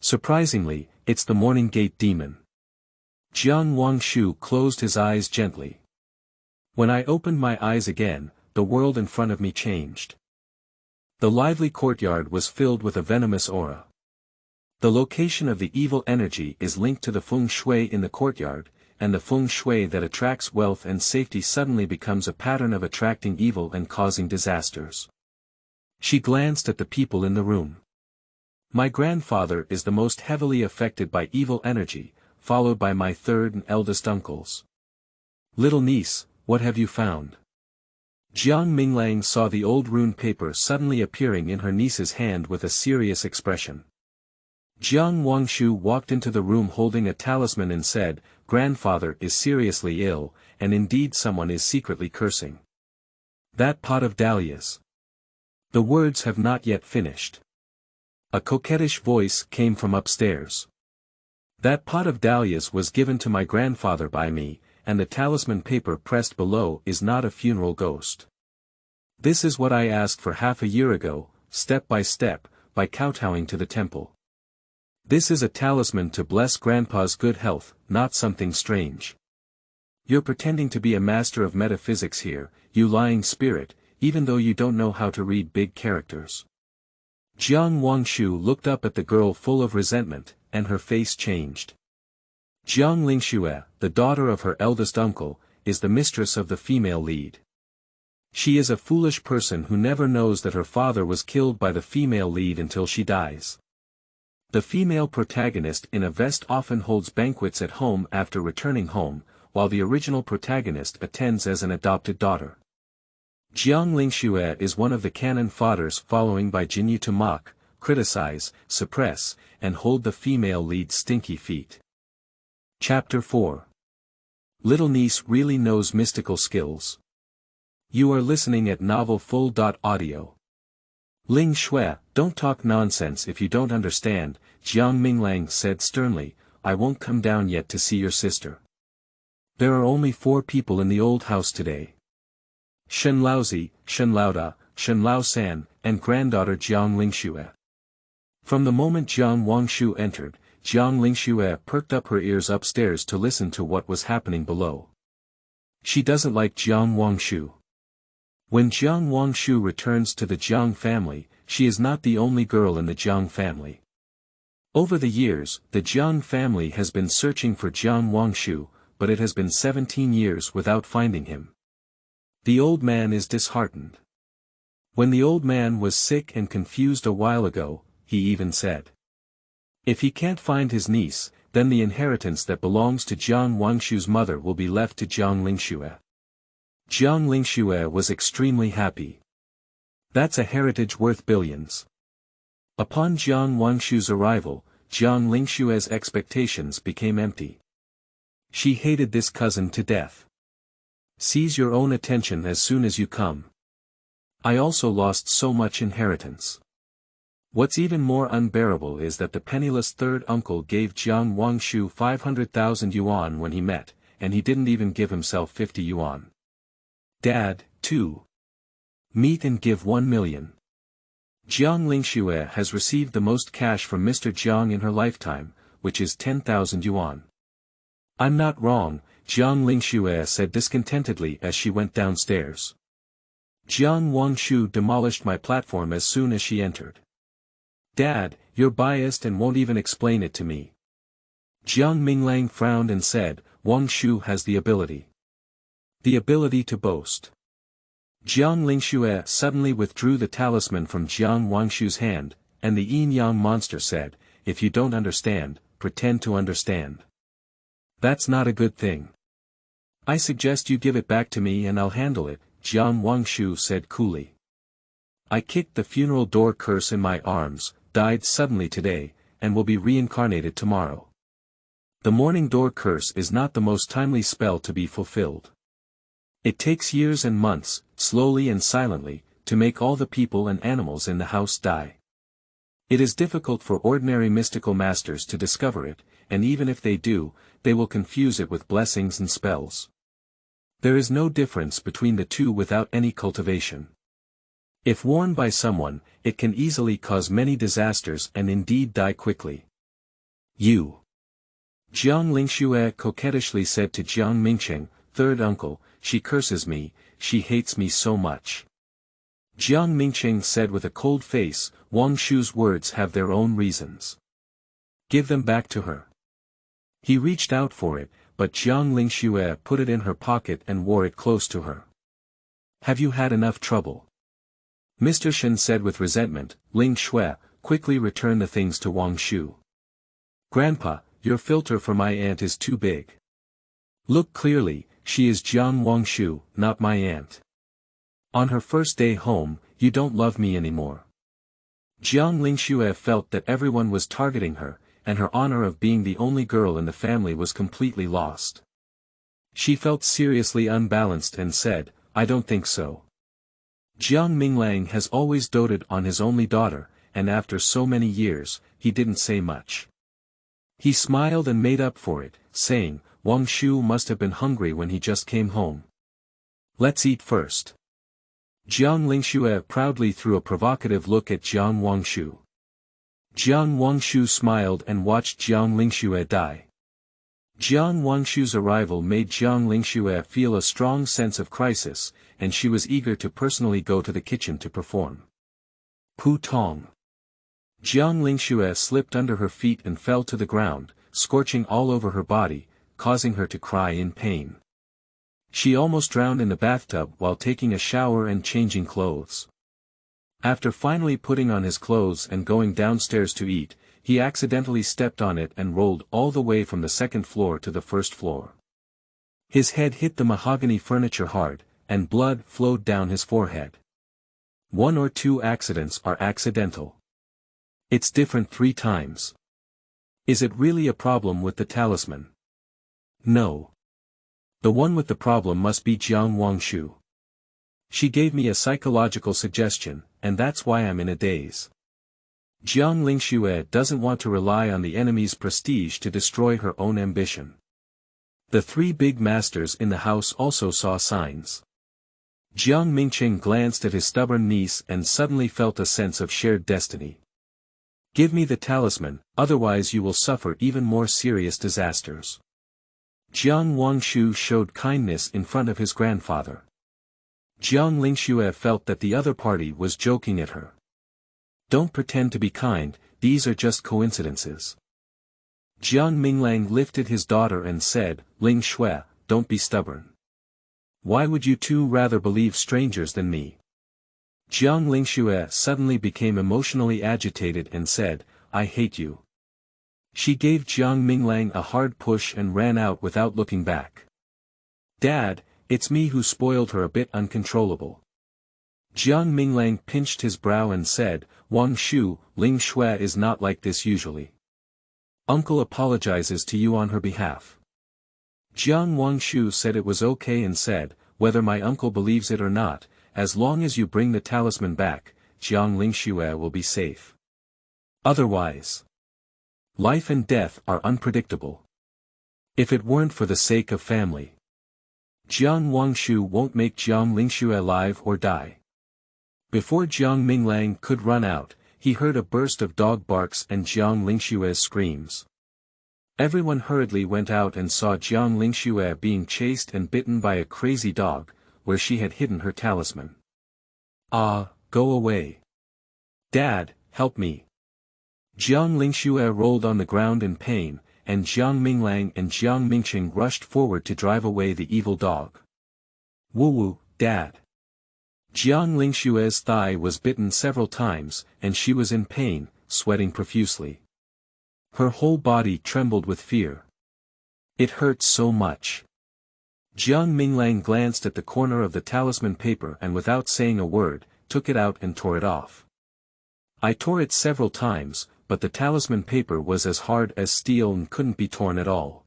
Surprisingly, it's the Morning Gate demon. Jiang Wangshu closed his eyes gently. When I opened my eyes again, the world in front of me changed. The lively courtyard was filled with a venomous aura. The location of the evil energy is linked to the feng shui in the courtyard, and the feng shui that attracts wealth and safety suddenly becomes a pattern of attracting evil and causing disasters. She glanced at the people in the room. My grandfather is the most heavily affected by evil energy, followed by my third and eldest uncles. Little niece, what have you found? Jiang Minglang saw the old rune paper suddenly appearing in her niece's hand with a serious expression. Jiang Wangshu walked into the room holding a talisman and said, "Grandfather is seriously ill, and indeed someone is secretly cursing. That pot of dahlias." The words have not yet finished. A coquettish voice came from upstairs. That pot of dahlias was given to my grandfather by me, and the talisman paper pressed below is not a funeral ghost. This is what I asked for half a year ago, step, by kowtowing to the temple. This is a talisman to bless Grandpa's good health, not something strange. You're pretending to be a master of metaphysics here, you lying spirit, even though you don't know how to read big characters. Jiang Wangshu looked up at the girl full of resentment, and her face changed. Jiang Lingxue, the daughter of her eldest uncle, is the mistress of the female lead. She is a foolish person who never knows that her father was killed by the female lead until she dies. The female protagonist in a vest often holds banquets at home after returning home, while the original protagonist attends as an adopted daughter. Jiang Lingxue is one of the cannon fodders following by Jinyu to mock, criticize, suppress, and hold the female lead's stinky feet. Chapter 4. Little niece really knows mystical skills. You are listening at novelfull.audio. Ling Shui, don't talk nonsense if you don't understand, Jiang Minglang said sternly, I won't come down yet to see your sister. There are only 4 people in the old house today. Shen Laozi, Shen Laoda, Shen Lao San, and granddaughter Jiang Lingxue. From the moment Jiang Wangshu entered, Jiang Lingxue perked up her ears upstairs to listen to what was happening below. She doesn't like Jiang Wangshu. When Jiang Wangshu returns to the Jiang family, she is not the only girl in the Jiang family. Over the years, the Jiang family has been searching for Jiang Wangshu, but it has been 17 years without finding him. The old man is disheartened. When the old man was sick and confused a while ago, he even said, if he can't find his niece, then the inheritance that belongs to Jiang Wangshu's mother will be left to Jiang Lingxue. Jiang Lingxue was extremely happy. That's a heritage worth billions. Upon Jiang Wangshu's arrival, Jiang Lingxue's expectations became empty. She hated this cousin to death. Seize your own attention as soon as you come. I also lost so much inheritance. What's even more unbearable is that the penniless third uncle gave Jiang Wangshu 500,000 yuan when he met, and he didn't even give himself 50 yuan. Dad, too. Meet and give 1 million. Jiang Lingxue has received the most cash from Mr. Jiang in her lifetime, which is 10,000 yuan. I'm not wrong, Jiang Lingxue said discontentedly as she went downstairs. Jiang Wangshu demolished my platform as soon as she entered. Dad, you're biased and won't even explain it to me. Jiang Minglang frowned and said, Wangshu has the ability. The ability to boast. Jiang Lingxue suddenly withdrew the talisman from Jiang Wangshu's hand, and the yin-yang monster said, if you don't understand, pretend to understand. That's not a good thing. I suggest you give it back to me and I'll handle it, Jiang Wangshu said coolly. I kicked the funeral door curse in my arms, died suddenly today, and will be reincarnated tomorrow. The morning door curse is not the most timely spell to be fulfilled. It takes years and months, slowly and silently, to make all the people and animals in the house die. It is difficult for ordinary mystical masters to discover it, and even if they do, they will confuse it with blessings and spells. There is no difference between the two without any cultivation. If worn by someone, it can easily cause many disasters and indeed die quickly. You. Jiang Lingxue coquettishly said to Jiang Mingshan, third uncle, she curses me, she hates me so much. Jiang Mingshan said with a cold face, Wangshu's words have their own reasons. Give them back to her. He reached out for it, but Jiang Lingxue put it in her pocket and wore it close to her. Have you had enough trouble? Mr. Shen said with resentment, Ling Shui, quickly return the things to Wangshu. Grandpa, your filter for my aunt is too big. Look clearly, she is Jiang Wangshu, not my aunt. On her first day home, you don't love me anymore. Jiang Lingshu felt that everyone was targeting her, and her honor of being the only girl in the family was completely lost. She felt seriously unbalanced and said, I don't think so. Jiang Minglang has always doted on his only daughter, and after so many years, he didn't say much. He smiled and made up for it, saying, Wangshu must have been hungry when he just came home. Let's eat first. Jiang Lingshu proudly threw a provocative look at Jiang Wangshu. Jiang Wangshu smiled and watched Jiang Lingshu die. Jiang Wangshu's arrival made Jiang Lingshu feel a strong sense of crisis, and she was eager to personally go to the kitchen to perform. Pu Tong. Jiang Lingshu slipped under her feet and fell to the ground, scorching all over her body, causing her to cry in pain. She almost drowned in the bathtub while taking a shower and changing clothes. After finally putting on his clothes and going downstairs to eat, he accidentally stepped on it and rolled all the way from the second floor to the first floor. His head hit the mahogany furniture hard, and blood flowed down his forehead. 1 or 2 accidents are accidental. It's different 3 times. Is it really a problem with the talisman? No. The one with the problem must be Jiang Wangshu. She gave me a psychological suggestion, and that's why I'm in a daze. Jiang Lingshu doesn't want to rely on the enemy's prestige to destroy her own ambition. The 3 big masters in the house also saw signs. Jiang Mingchen glanced at his stubborn niece and suddenly felt a sense of shared destiny. Give me the talisman, otherwise you will suffer even more serious disasters. Jiang Wangshu showed kindness in front of his grandfather. Jiang Lingshu felt that the other party was joking at her. Don't pretend to be kind, these are just coincidences. Jiang Minglang lifted his daughter and said, Ling Shui, don't be stubborn. Why would you two rather believe strangers than me? Jiang Lingshu suddenly became emotionally agitated and said, I hate you. She gave Jiang Minglang a hard push and ran out without looking back. Dad, it's me who spoiled her a bit uncontrollable. Jiang Minglang pinched his brow and said, Wangshu, Ling Shui is not like this usually. Uncle apologizes to you on her behalf. Jiang Wangshu said it was okay and said, whether my uncle believes it or not, as long as you bring the talisman back, Jiang Lingshu will be safe. Otherwise, life and death are unpredictable. If it weren't for the sake of family, Jiang Wangshu won't make Jiang Lingshu alive or die. Before Jiang Minglang could run out, he heard a burst of dog barks and Jiang Lingshu's screams. Everyone hurriedly went out and saw Jiang Lingshu being chased and bitten by a crazy dog, where she had hidden her talisman. Ah, go away. Dad, help me. Jiang Lingshu rolled on the ground in pain, and Jiang Minglang and Jiang Mingqing rushed forward to drive away the evil dog. Woo, Dad. Jiang Lingshu's thigh was bitten several times, and she was in pain, sweating profusely. Her whole body trembled with fear. It hurt so much. Jiang Minglang glanced at the corner of the talisman paper and without saying a word, took it out and tore it off. I tore it several times, but the talisman paper was as hard as steel and couldn't be torn at all.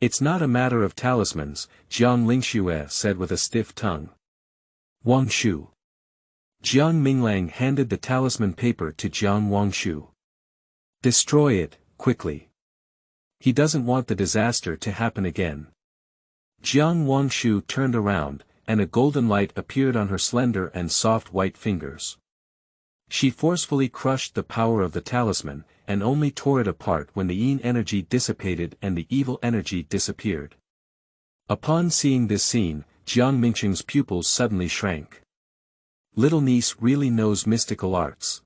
It's not a matter of talismans, Jiang Lingshu said with a stiff tongue. Wangshu. Jiang Minglang handed the talisman paper to Jiang Wangshu. Destroy it, quickly. He doesn't want the disaster to happen again. Jiang Wangshu turned around, and a golden light appeared on her slender and soft white fingers. She forcefully crushed the power of the talisman, and only tore it apart when the yin energy dissipated and the evil energy disappeared. Upon seeing this scene, Jiang Mingqing's pupils suddenly shrank. Little niece really knows mystical arts.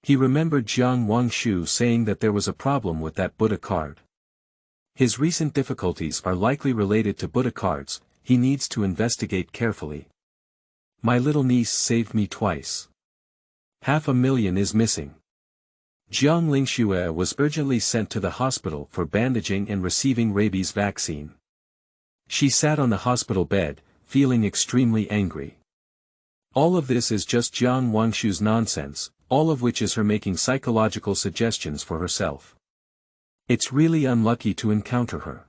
He remembered Jiang Wangshu saying that there was a problem with that Buddha card. His recent difficulties are likely related to Buddha cards, he needs to investigate carefully. My little niece saved me twice. $500,000 is missing. Jiang Wangshu was urgently sent to the hospital for bandaging and receiving rabies vaccine. She sat on the hospital bed, feeling extremely angry. All of this is just Jiang Wangshu's nonsense, all of which is her making psychological suggestions for herself. It's really unlucky to encounter her.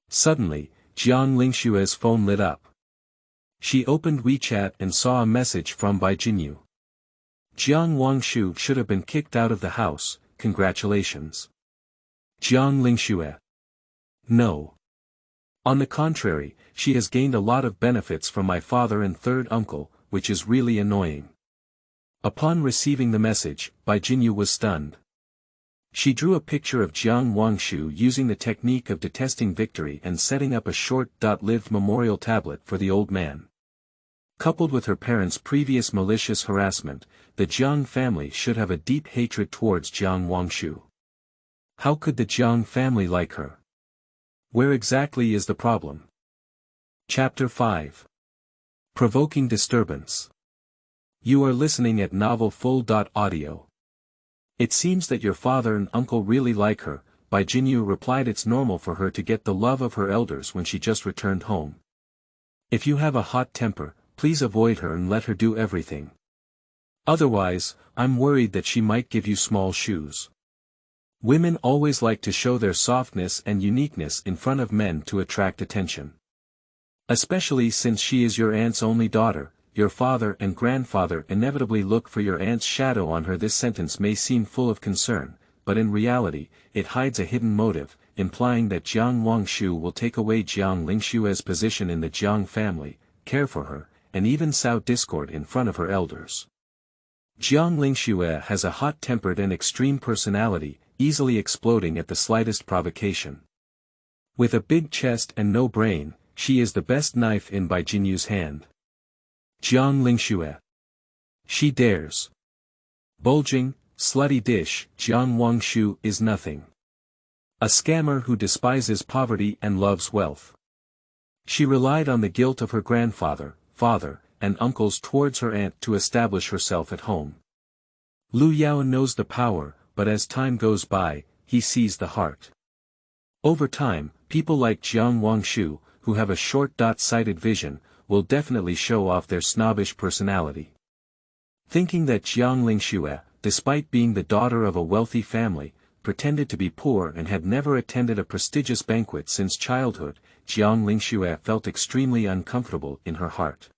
Suddenly, Jiang Wangshu's phone lit up. She opened WeChat and saw a message from Bai Jinyu. Jiang Wangshu should have been kicked out of the house, congratulations. Jiang Wangshu. No. On the contrary, she has gained a lot of benefits from my father and third uncle, which is really annoying. Upon receiving the message, Bai Jinyu was stunned. She drew a picture of Jiang Wangshu using the technique of detesting victory and setting up a short-lived memorial tablet for the old man. Coupled with her parents' previous malicious harassment, the Jiang family should have a deep hatred towards Jiang Wangshu. How could the Jiang family like her? Where exactly is the problem? Chapter 5. Provoking Disturbance. You are listening at Novel Full.audio. It seems that your father and uncle really like her, Bai Jinyu replied. It's normal for her to get the love of her elders when she just returned home. If you have a hot temper, please avoid her and let her do everything. Otherwise, I'm worried that she might give you small shoes. Women always like to show their softness and uniqueness in front of men to attract attention. Especially since she is your aunt's only daughter, your father and grandfather inevitably look for your aunt's shadow on her. This sentence may seem full of concern, but in reality, it hides a hidden motive, implying that Jiang Wangshu will take away Jiang Wangshu's position in the Jiang family, care for her, and even sow discord in front of her elders. Jiang Wangshu has a hot-tempered and extreme personality, easily exploding at the slightest provocation. With a big chest and no brain, she is the best knife in Bai Jinyu's hand. Jiang Wangshu. She dares. Bulging, slutty dish, Jiang Wangshu is nothing. A scammer who despises poverty and loves wealth. She relied on the guilt of her grandfather, father, and uncles towards her aunt to establish herself at home. Lu Yao knows the power, but as time goes by, he sees the heart. Over time, people like Jiang Wangshu, who have a short-sighted vision, will definitely show off their snobbish personality. Thinking that Jiang Wangshu, despite being the daughter of a wealthy family, pretended to be poor and had never attended a prestigious banquet since childhood, Jiang Wangshu felt extremely uncomfortable in her heart.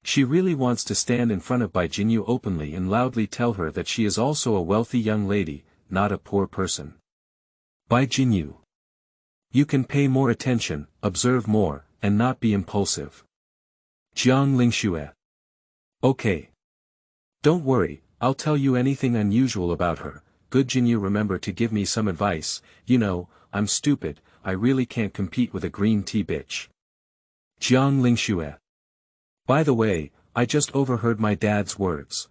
She really wants to stand in front of Bai Jinyu openly and loudly tell her that she is also a wealthy young lady, not a poor person. Bai Jinyu. You can pay more attention, observe more, and not be impulsive. Jiang Wangshu. Okay. Don't worry, I'll tell you anything unusual about her. Good Jinyu, remember to give me some advice. You know, I'm stupid, I really can't compete with a green tea bitch. Jiang Wangshu. By the way, I just overheard my dad's words.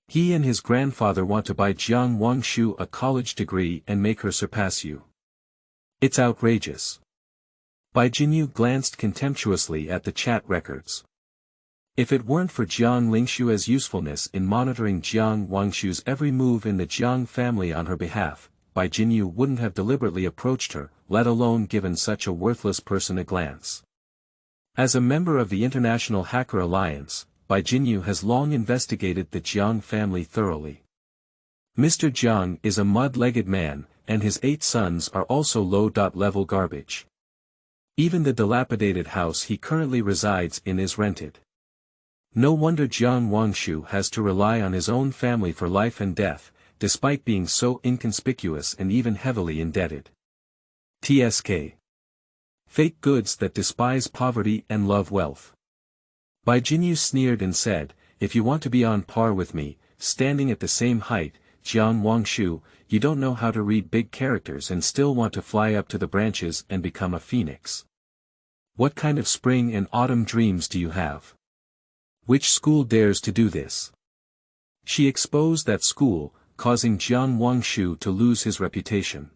He and his grandfather want to buy Jiang Wangshu a college degree and make her surpass you. It's outrageous. Bai Jinyu glanced contemptuously at the chat records. If it weren't for Jiang Wangshu's usefulness in monitoring Jiang Wangshu's every move in the Jiang family on her behalf, Bai Jinyu wouldn't have deliberately approached her, let alone given such a worthless person a glance. As a member of the International Hacker Alliance, Bai Jinyu has long investigated the Jiang family thoroughly. Mr. Jiang is a mud-legged man, and his 8 sons are also low-level garbage. Even the dilapidated house he currently resides in is rented. No wonder Jiang Wangshu has to rely on his own family for life and death, despite being so inconspicuous and even heavily indebted. TSK. Fake goods that despise poverty and love wealth. Bai Jinyu sneered and said, if you want to be on par with me, standing at the same height, Jiang Wangshu, you don't know how to read big characters and still want to fly up to the branches and become a phoenix. What kind of spring and autumn dreams do you have? Which school dares to do this? She exposed that school, causing Jiang Wangshu to lose his reputation.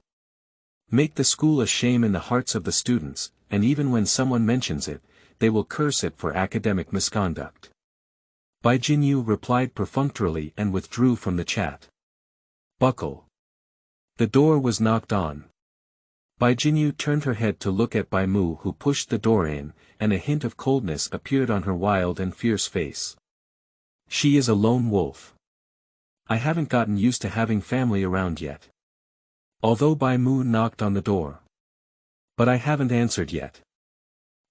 Make the school a shame in the hearts of the students, and even when someone mentions it, they will curse it for academic misconduct. Bai Jinyu replied perfunctorily and withdrew from the chat. Buckle. The door was knocked on. Bai Jinyu turned her head to look at Bai Mu, who pushed the door in, and a hint of coldness appeared on her wild and fierce face. She is a lone wolf. I haven't gotten used to having family around yet. Although Bai Mu knocked on the door. But I haven't answered yet.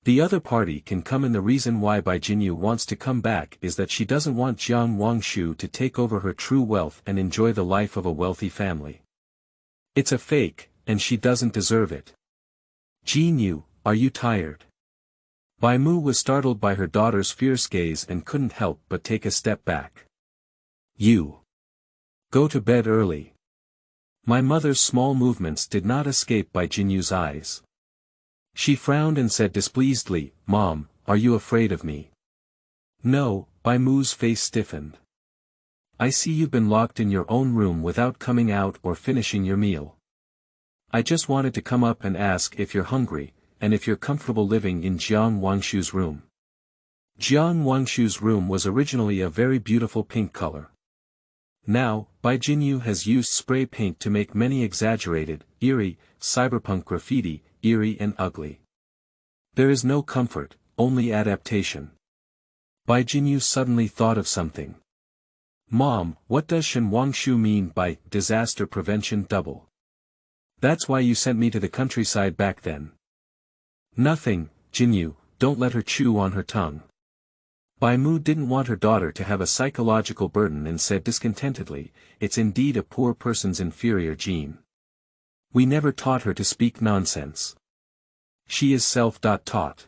The other party can come in. The reason why Bai Jinyu wants to come back is that she doesn't want Jiang Wangshu to take over her true wealth and enjoy the life of a wealthy family. It's a fake, and she doesn't deserve it. Jinyu, are you tired? Bai Mu was startled by her daughter's fierce gaze and couldn't help but take a step back. You. Go to bed early. My mother's small movements did not escape Bai Jinyu's eyes. She frowned and said displeasedly, Mom, are you afraid of me? No, Bai Mu's face stiffened. I see you've been locked in your own room without coming out or finishing your meal. I just wanted to come up and ask if you're hungry, and if you're comfortable living in Jiang Wangshu's room. Jiang Wangshu's room was originally a very beautiful pink color. Now, Bai Jinyu has used spray paint to make many exaggerated, eerie, cyberpunk graffiti, eerie and ugly. There is no comfort, only adaptation. Bai Jinyu suddenly thought of something. Mom, what does Shen Wangshu mean by disaster prevention double? That's why you sent me to the countryside back then. Nothing, Jinyu, don't let her chew on her tongue. Bai Mu didn't want her daughter to have a psychological burden and said discontentedly, it's indeed a poor person's inferior gene. We never taught her to speak nonsense. She is self-taught.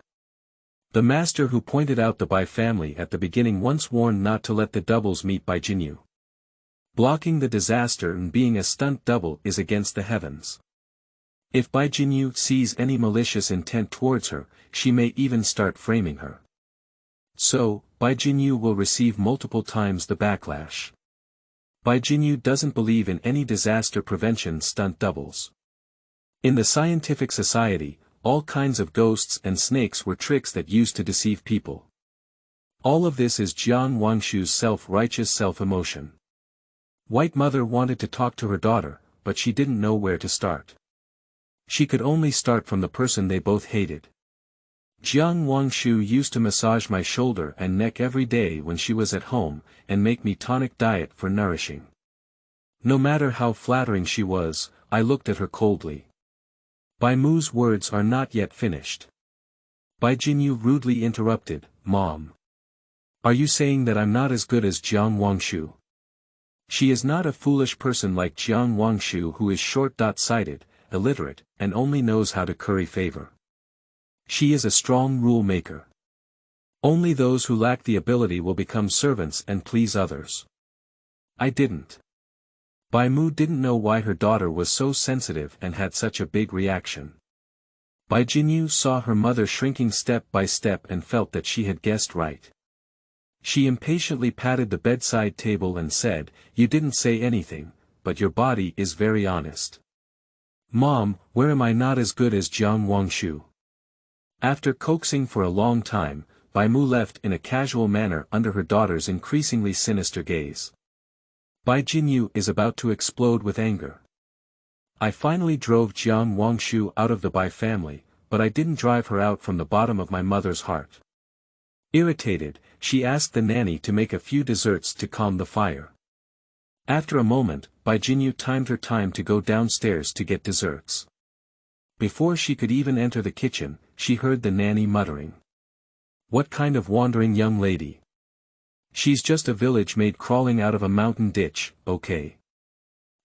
The master who pointed out the Bai family at the beginning once warned not to let the doubles meet Bai Jinyu. Blocking the disaster and being a stunt double is against the heavens. If Bai Jinyu sees any malicious intent towards her, she may even start framing her. So, Bai Jinyu will receive multiple times the backlash. Bai Jinyu doesn't believe in any disaster prevention stunt doubles. In the scientific society, all kinds of ghosts and snakes were tricks that used to deceive people. All of this is Jiang Wangshu's self-righteous self-emotion. White mother wanted to talk to her daughter, but she didn't know where to start. She could only start from the person they both hated. Jiang Wangshu used to massage my shoulder and neck every day when she was at home, and make me tonic diet for nourishing. No matter how flattering she was, I looked at her coldly. Bai Mu's words are not yet finished. Bai Jinyu rudely interrupted, Mom. Are you saying that I'm not as good as Jiang Wangshu? She is not a foolish person like Jiang Wangshu who is short-sighted, illiterate, and only knows how to curry favor. She is a strong rule maker. Only those who lack the ability will become servants and please others. I didn't. Bai Mu didn't know why her daughter was so sensitive and had such a big reaction. Bai Jinyu saw her mother shrinking step by step and felt that she had guessed right. She impatiently patted the bedside table and said, You didn't say anything, but your body is very honest. Mom, where am I not as good as Jiang Wangshu? After coaxing for a long time, Bai Mu left in a casual manner under her daughter's increasingly sinister gaze. Bai Jinyu is about to explode with anger. I finally drove Jiang Wangshu out of the Bai family, but I didn't drive her out from the bottom of my mother's heart. Irritated, she asked the nanny to make a few desserts to calm the fire. After a moment, Bai Jinyu timed her time to go downstairs to get desserts. Before she could even enter the kitchen, she heard the nanny muttering. What kind of wandering young lady? She's just a village maid crawling out of a mountain ditch, okay?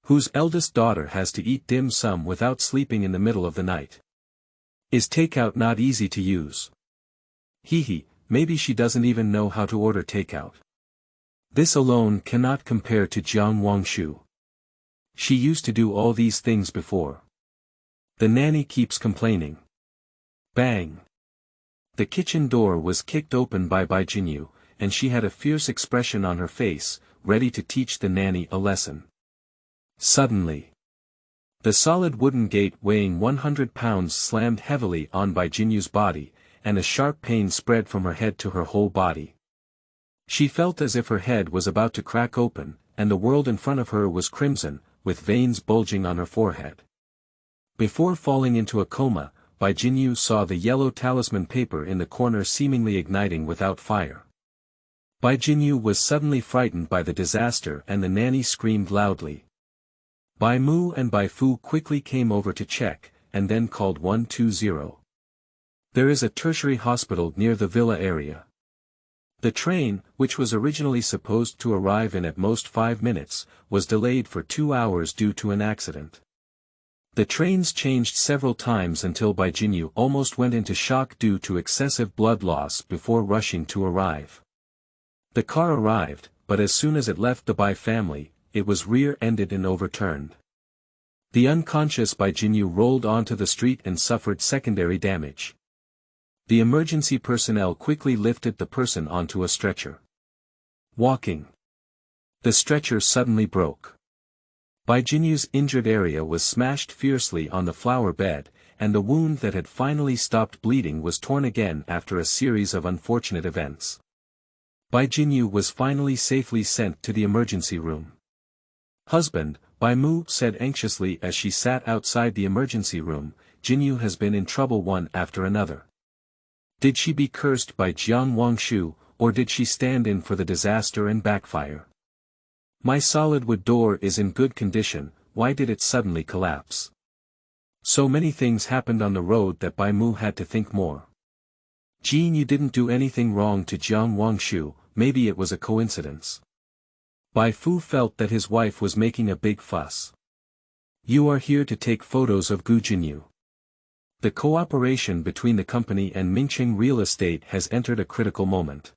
Whose eldest daughter has to eat dim sum without sleeping in the middle of the night? Is takeout not easy to use? Hee, maybe she doesn't even know how to order takeout. This alone cannot compare to Jiang Wangshu. She used to do all these things before. The nanny keeps complaining. Bang! The kitchen door was kicked open by Bai Jinyu, and she had a fierce expression on her face, ready to teach the nanny a lesson. Suddenly, the solid wooden gate weighing 100 pounds slammed heavily on Bai Jinyu's body, and a sharp pain spread from her head to her whole body. She felt as if her head was about to crack open, and the world in front of her was crimson, with veins bulging on her forehead. Before falling into a coma, Bai Jinyu saw the yellow talisman paper in the corner seemingly igniting without fire. Bai Jinyu was suddenly frightened by the disaster and the nanny screamed loudly. Bai Mu and Bai Fu quickly came over to check, and then called 120. There is a tertiary hospital near the villa area. The train, which was originally supposed to arrive in at most 5 minutes, was delayed for 2 hours due to an accident. The trains changed several times until Bai Jinyu almost went into shock due to excessive blood loss before rushing to arrive. The car arrived, but as soon as it left the Bai family, it was rear-ended and overturned. The unconscious Bai Jinyu rolled onto the street and suffered secondary damage. The emergency personnel quickly lifted the person onto a stretcher. Walking. The stretcher suddenly broke. Bai Jinyu's injured area was smashed fiercely on the flower bed, and the wound that had finally stopped bleeding was torn again after a series of unfortunate events. Bai Jinyu was finally safely sent to the emergency room. Husband, Bai Mu said anxiously as she sat outside the emergency room, Jinyu has been in trouble one after another. Did she be cursed by Jiang Wangshu, or did she stand in for the disaster and backfire? My solid wood door is in good condition, why did it suddenly collapse? So many things happened on the road that Bai Mu had to think more. Jin, you didn't do anything wrong to Jiang Wangshu, maybe it was a coincidence. Bai Fu felt that his wife was making a big fuss. You are here to take photos of Gu Jinyu. The cooperation between the company and Mingshan real estate has entered a critical moment.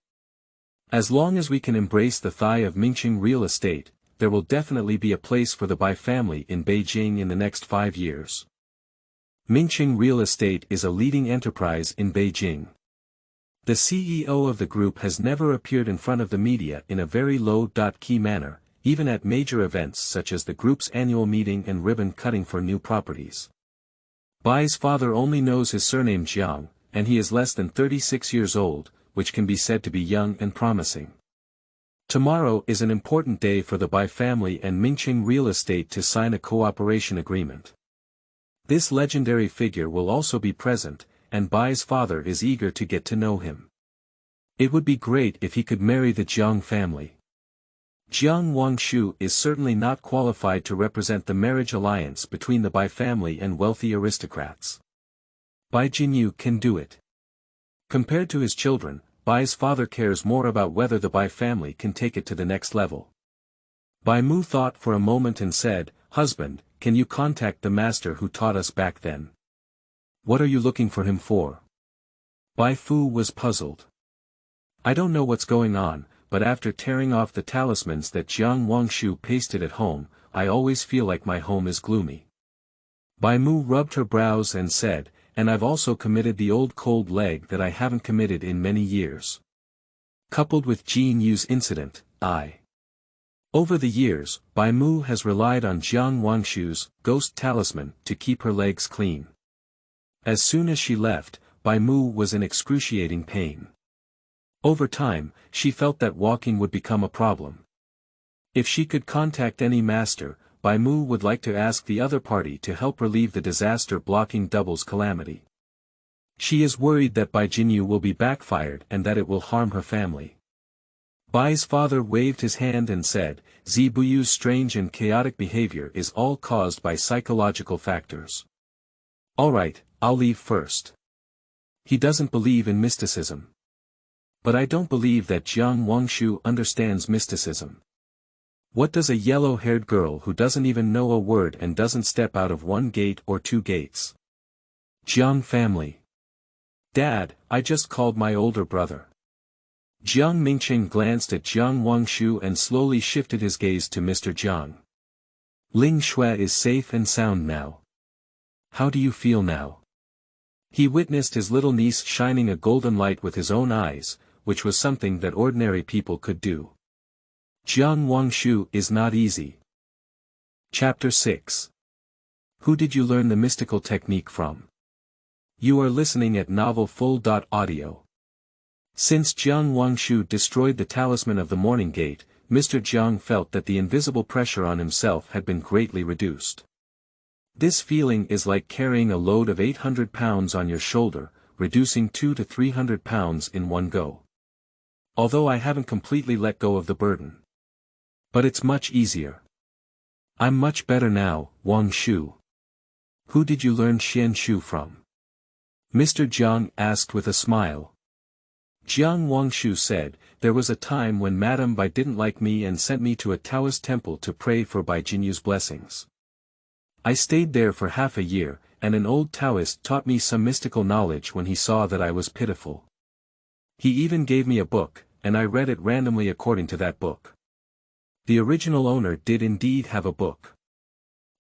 As long as we can embrace the thigh of Mingshan real estate, there will definitely be a place for the Bai family in Beijing in the next 5 years. Mingshan real estate is a leading enterprise in Beijing. The CEO of the group has never appeared in front of the media in a very low-key manner, even at major events such as the group's annual meeting and ribbon cutting for new properties. Bai's father only knows his surname Jiang, and he is less than 36 years old, which can be said to be young and promising. Tomorrow is an important day for the Bai family and Mingshan real estate to sign a cooperation agreement. This legendary figure will also be present, and Bai's father is eager to get to know him. It would be great if he could marry the Jiang family. Jiang Wangshu is certainly not qualified to represent the marriage alliance between the Bai family and wealthy aristocrats. Bai Jinyu can do it. Compared to his children, Bai's father cares more about whether the Bai family can take it to the next level. Bai Mu thought for a moment and said, "Husband, can you contact the master who taught us back then? What are you looking for him for?" Bai Fu was puzzled. "I don't know what's going on, but after tearing off the talismans that Jiang Wangshu pasted at home, I always feel like my home is gloomy." Bai Mu rubbed her brows and said, "And I've also committed the old cold leg that I haven't committed in many years. Coupled with Jin Yu's incident, Over the years, Bai Mu has relied on Jiang Wangshu's ghost talisman to keep her legs clean. As soon as she left, Bai Mu was in excruciating pain. Over time, she felt that walking would become a problem. If she could contact any master, Bai Mu would like to ask the other party to help relieve the disaster-blocking double's calamity. She is worried that Bai Jinyu will be backfired and that it will harm her family. Bai's father waved his hand and said, "Zibuyu's strange and chaotic behavior is all caused by psychological factors. Alright, I'll leave first. He doesn't believe in mysticism. But I don't believe that Jiang Wangshu understands mysticism. What does a yellow-haired girl who doesn't even know a word and doesn't step out of 1 gate or 2 gates? Jiang family. Dad, I just called my older brother." Jiang Mingshan glanced at Jiang Wangshu and slowly shifted his gaze to Mr. Jiang. "Ling Shui is safe and sound now. How do you feel now?" He witnessed his little niece shining a golden light with his own eyes, which was something that ordinary people could do. Jiang Wangshu is not easy. Chapter 6. Who did you learn the mystical technique from? You are listening at novelfull.audio. Since Jiang Wangshu destroyed the talisman of the Morning Gate, Mr. Jiang felt that the invisible pressure on himself had been greatly reduced. This feeling is like carrying a load of 800 pounds on your shoulder, reducing 200 to 300 pounds in one go. Although I haven't completely let go of the burden. But it's much easier. I'm much better now, Wangshu. Who did you learn Qianshu from? Mr. Jiang asked with a smile. Jiang Wangshu said, there was a time when Madame Bai didn't like me and sent me to a Taoist temple to pray for Bai Jinyu's blessings. I stayed there for half a year, and an old Taoist taught me some mystical knowledge when he saw that I was pitiful. He even gave me a book, and I read it randomly according to that book. The original owner did indeed have a book.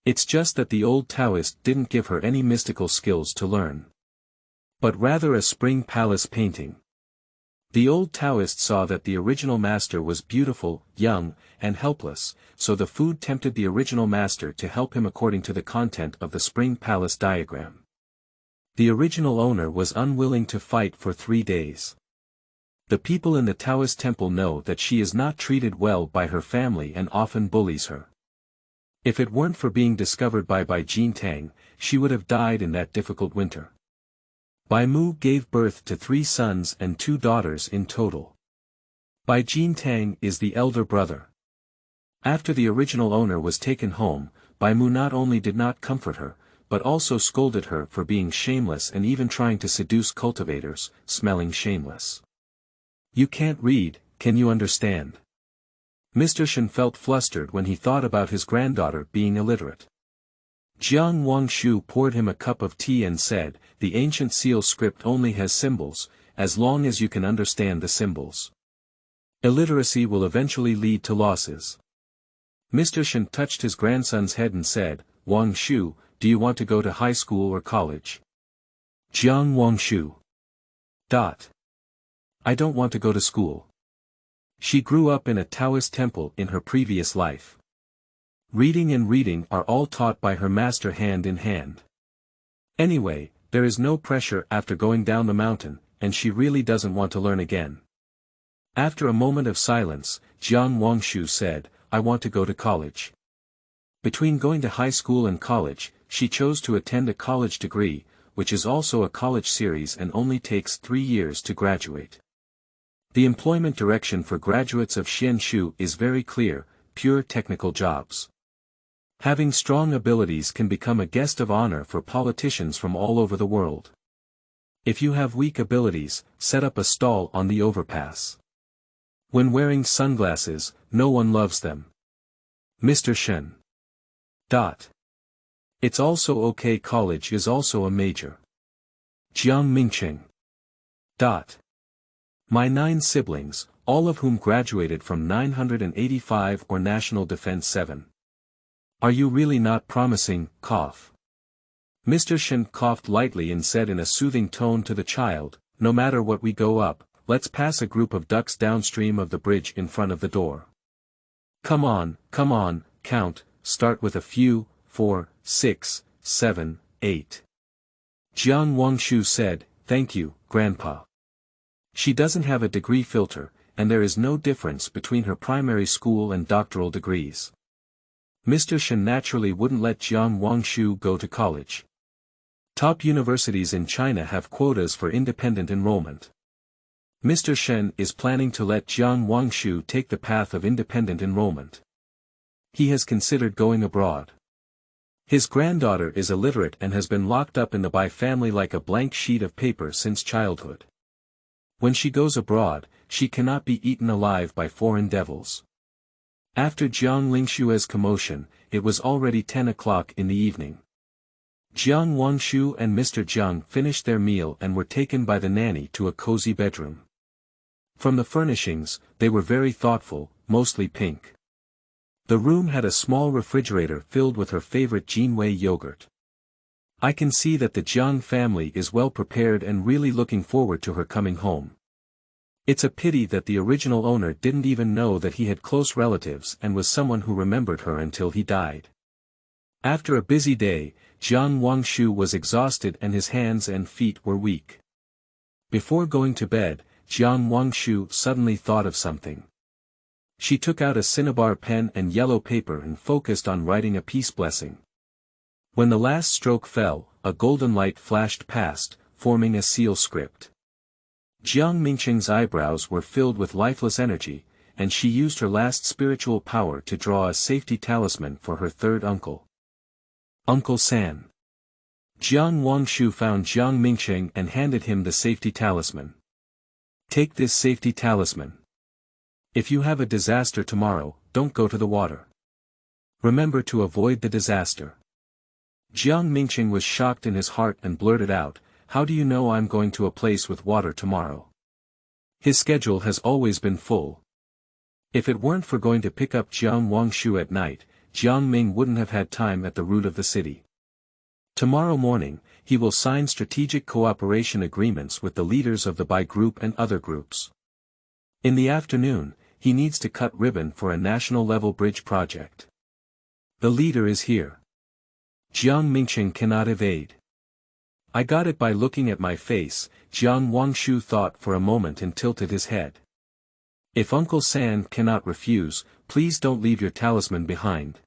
It's just that the old Taoist didn't give her any mystical skills to learn. But rather a spring palace painting. The old Taoist saw that the original master was beautiful, young, and helpless, so the food tempted the original master to help him according to the content of the spring palace diagram. The original owner was unwilling to fight for 3 days. The people in the Taoist temple know that she is not treated well by her family and often bullies her. If it weren't for being discovered by Bai Jintang, she would have died in that difficult winter. Bai Mu gave birth to 3 sons and 2 daughters in total. Bai Jintang is the elder brother. After the original owner was taken home, Bai Mu not only did not comfort her, but also scolded her for being shameless and even trying to seduce cultivators, smelling shameless. You can't read, can you understand? Mr. Shen felt flustered when he thought about his granddaughter being illiterate. Jiang Wangshu poured him a cup of tea and said, the ancient seal script only has symbols, as long as you can understand the symbols. Illiteracy will eventually lead to losses. Mr. Shen touched his grandson's head and said, Wangshu, do you want to go to high school or college? Jiang Wangshu. I don't want to go to school. She grew up in a Taoist temple in her previous life. Reading and reading are all taught by her master hand in hand. Anyway, there is no pressure after going down the mountain, and she really doesn't want to learn again. After a moment of silence, Jiang Wangshu said, I want to go to college. Between going to high school and college, she chose to attend a college degree, which is also a college series and only takes 3 years to graduate. The employment direction for graduates of Qianshu is very clear, pure technical jobs. Having strong abilities can become a guest of honor for politicians from all over the world. If you have weak abilities, set up a stall on the overpass. When wearing sunglasses, no one loves them. Mr. Shen. It's also okay, college is also a major. Jiang Mingcheng. My 9 siblings, all of whom graduated from 985 or National Defense 7. Are you really not promising, cough? Mr. Shen coughed lightly and said in a soothing tone to the child, no matter what we go up, let's pass a group of ducks downstream of the bridge in front of the door. Come on, count, start with a few, 4, 6, 7, 8. Jiang Wangshu said, thank you, Grandpa. She doesn't have a degree filter, and there is no difference between her primary school and doctoral degrees. Mr. Shen naturally wouldn't let Jiang Wangshu go to college. Top universities in China have quotas for independent enrollment. Mr. Shen is planning to let Jiang Wangshu take the path of independent enrollment. He has considered going abroad. His granddaughter is illiterate and has been locked up in the Bai family like a blank sheet of paper since childhood. When she goes abroad, she cannot be eaten alive by foreign devils. After Jiang Lingshue's commotion, it was already 10 o'clock in the evening. Jiang Wangshu and Mr. Jiang finished their meal and were taken by the nanny to a cozy bedroom. From the furnishings, they were very thoughtful, mostly pink. The room had a small refrigerator filled with her favorite Jinwei yogurt. I can see that the Jiang family is well prepared and really looking forward to her coming home. It's a pity that the original owner didn't even know that he had close relatives and was someone who remembered her until he died. After a busy day, Jiang Wangshu was exhausted and his hands and feet were weak. Before going to bed, Jiang Wangshu suddenly thought of something. She took out a cinnabar pen and yellow paper and focused on writing a peace blessing. When the last stroke fell, a golden light flashed past, forming a seal script. Jiang Mingsheng's eyebrows were filled with lifeless energy, and she used her last spiritual power to draw a safety talisman for her third uncle. Uncle San. Jiang Wangshu found Jiang Mingsheng and handed him the safety talisman. Take this safety talisman. If you have a disaster tomorrow, don't go to the water. Remember to avoid the disaster. Jiang Mingsheng was shocked in his heart and blurted out, "How do you know I'm going to a place with water tomorrow?" His schedule has always been full. If it weren't for going to pick up Jiang Wangshu at night, Jiang Ming wouldn't have had time at the root of the city. Tomorrow morning, he will sign strategic cooperation agreements with the leaders of the Bai group and other groups. In the afternoon, he needs to cut ribbon for a national-level bridge project. The leader is here. Jiang Mingsheng cannot evade. I got it by looking at my face, Jiang Wangshu thought for a moment and tilted his head. If Uncle San cannot refuse, please don't leave your talisman behind.